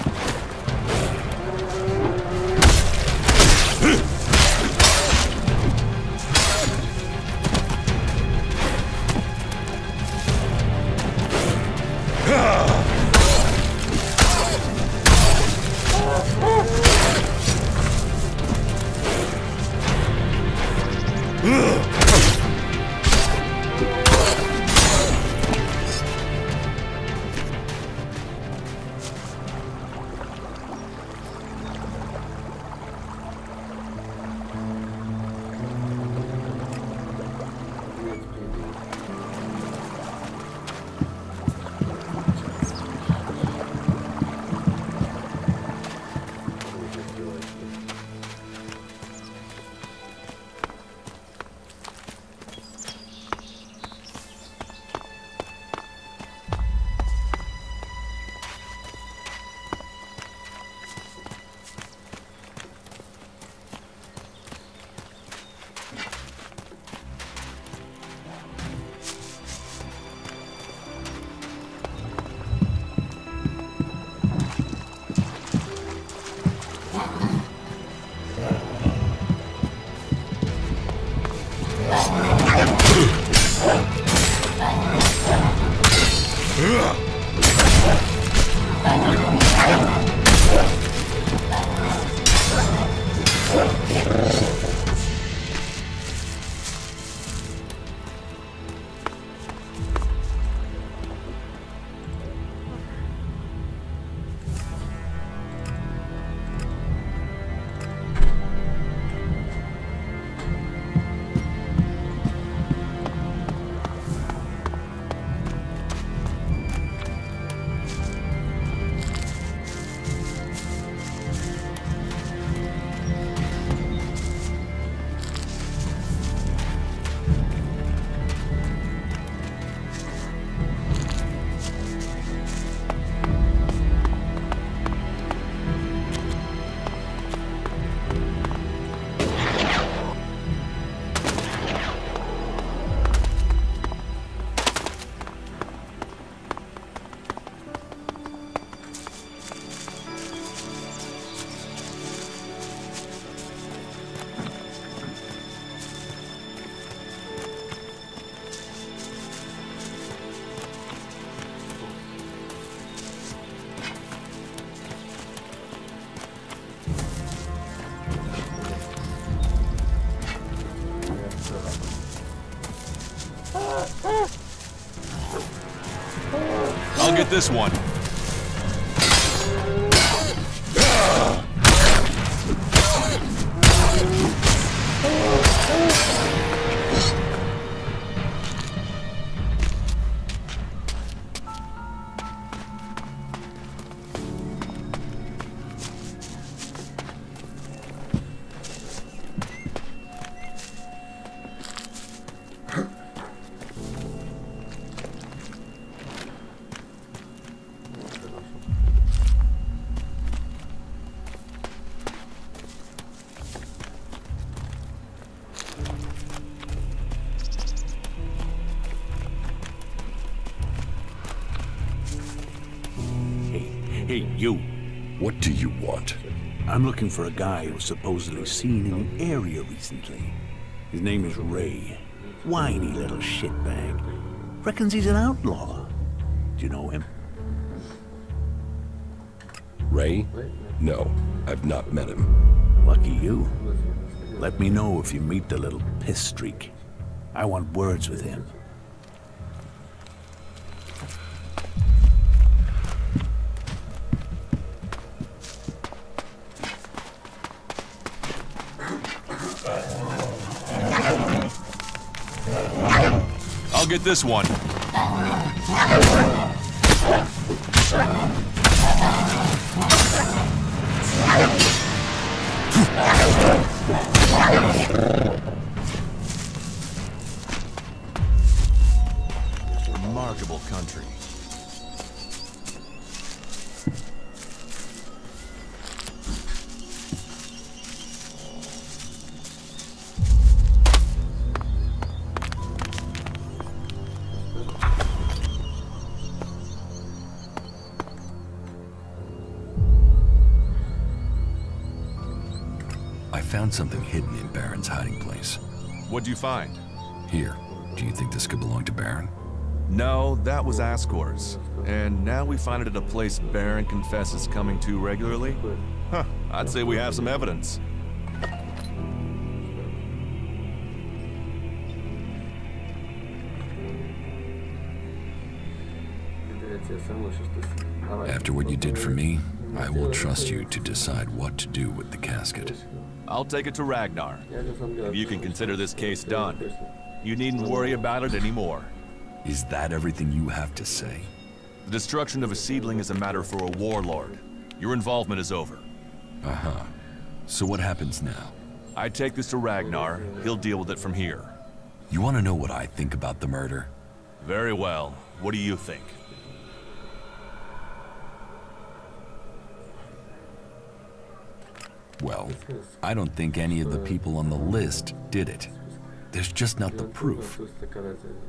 I'll get this one. Hey, you. What do you want? I'm looking for a guy who was supposedly seen in the area recently. His name is Ray. Whiny little shitbag. Reckons he's an outlaw. Do you know him? Ray? No, I've not met him. Lucky you. Let me know if you meet the little piss streak. I want words with him. I'll get this one. Remarkable country. found something hidden in Baron's hiding place. What'd you find? Here. Do you think this could belong to Baron? No, that was Ascor's. And now we find it at a place Baron confesses coming to regularly? Huh, I'd say we have some evidence. After what you did for me, I will trust you to decide what to do with the casket. I'll take it to Ragnar. If you can consider this case done, you needn't worry about it anymore. Is that everything you have to say? The destruction of a seedling is a matter for a warlord. Your involvement is over. Uh-huh. So what happens now? I take this to Ragnar. He'll deal with it from here. You want to know what I think about the murder? Very well. What do you think? Well, I don't think any of the people on the list did it. There's just not the proof.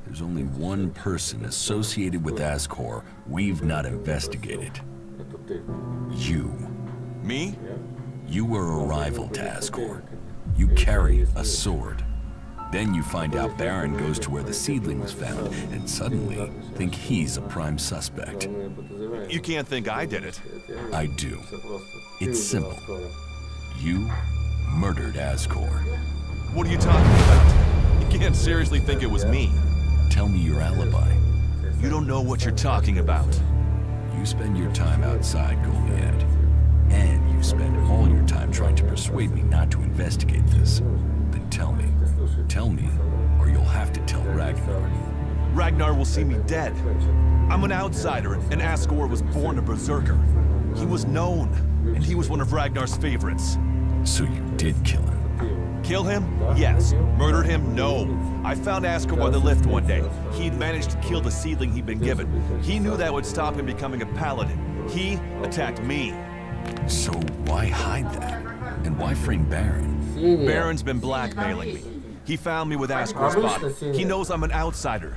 There's only one person associated with Ascor we've not investigated. You. Me? You were a rival to Ascor. You carry a sword. Then you find out Baron goes to where the seedling was found and suddenly think he's a prime suspect. You can't think I did it. I do. It's simple. You murdered Ascor. What are you talking about? You can't seriously think it was me. Tell me your alibi. You don't know what you're talking about. You spend your time outside Goliad, and you spend all your time trying to persuade me not to investigate this. Then tell me. Tell me, or you'll have to tell Ragnar. Ragnar will see me dead. I'm an outsider, and Ascor was born a berserker. He was known, and he was one of Ragnar's favorites. So you did kill him? Kill him? Yes. Murder him? No. I found Ascor by the lift one day. He'd managed to kill the seedling he'd been given. He knew that would stop him becoming a paladin. He attacked me. So why hide that? And why frame Baron? Baron's been blackmailing me. He found me with Ascor's body. He knows I'm an outsider.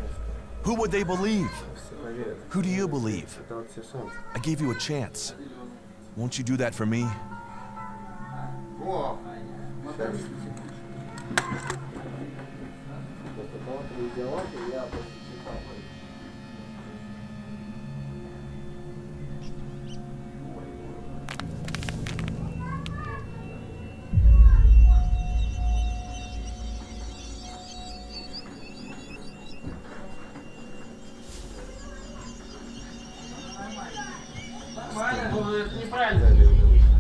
Who would they believe? Who do you believe? I gave you a chance. Won't you do that for me?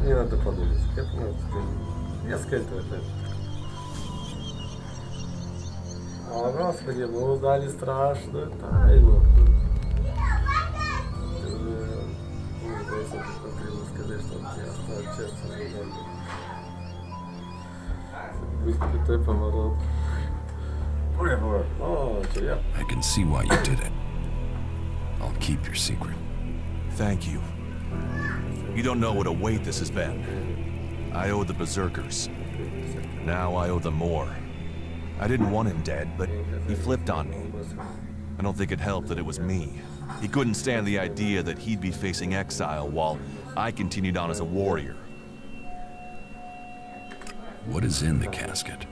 Не надо подумать. Я скальтую это. О, Господи, мы узнали страшную тайну. Сказать, что он тебе оставит часто задание. Быть крутой поворот. I can see why you did it. I'll keep your secret. Thank you. You don't know what a weight this has been. I owe the berserkers. Now I owe them more. I didn't want him dead, but he flipped on me. I don't think it helped that it was me. He couldn't stand the idea that he'd be facing exile while I continued on as a warrior. What is in the casket?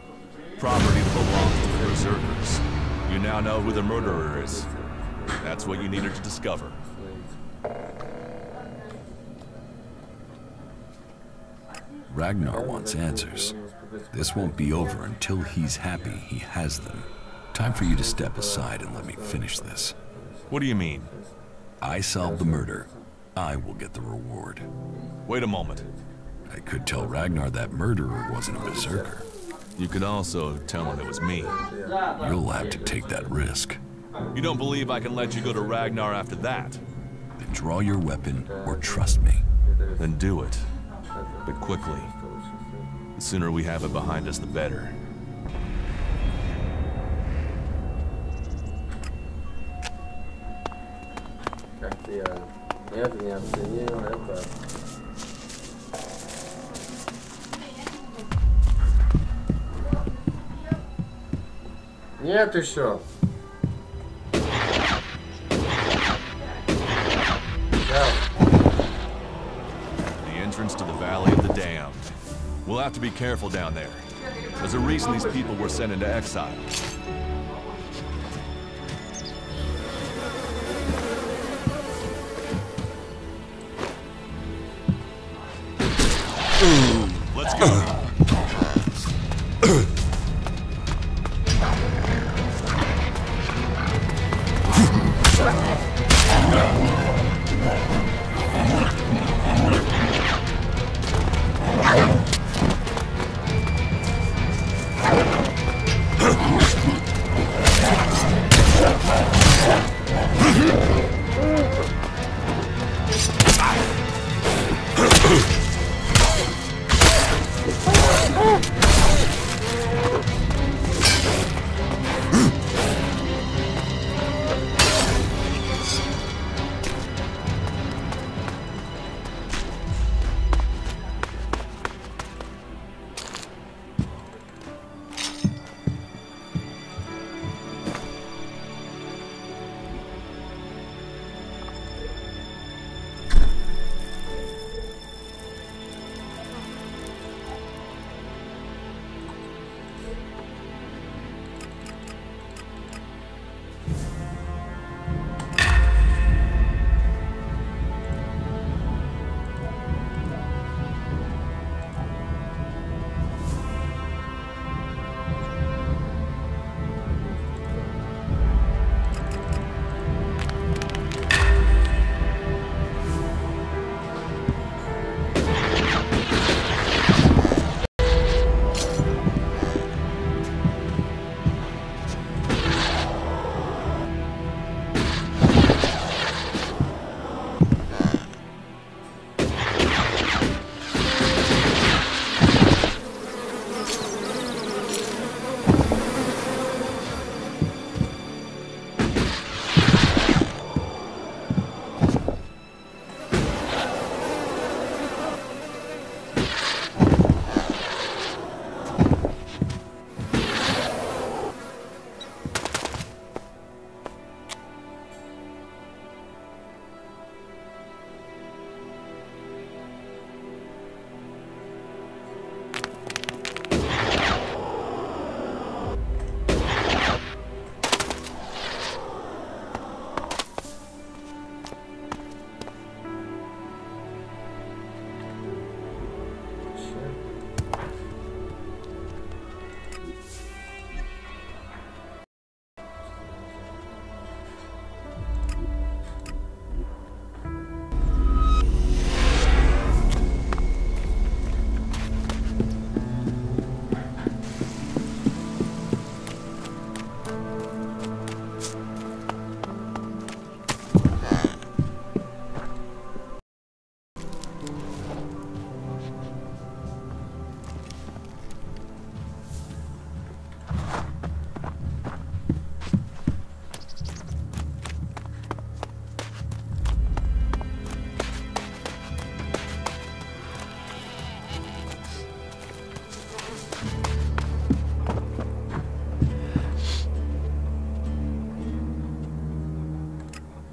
Property that belongs to the berserkers. You now know who the murderer is. That's what you needed to discover. Ragnar wants answers. This won't be over until he's happy he has them. Time for you to step aside and let me finish this. What do you mean? I solved the murder. I will get the reward. Wait a moment. I could tell Ragnar that murderer wasn't a berserker. You could also tell him it was me. You'll have to take that risk. You don't believe I can let you go to Ragnar after that? Then draw your weapon or trust me. Then do it. But quickly. The sooner we have it behind us, the better. Как-то я это не оценил, это... Нет еще. The entrance to the Valley of the Damned. We'll have to be careful down there. There's a reason these people were sent into exile. Let's go.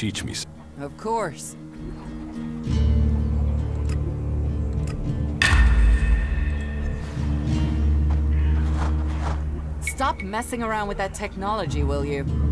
Teach me. Of course. Stop messing around with that technology, will you?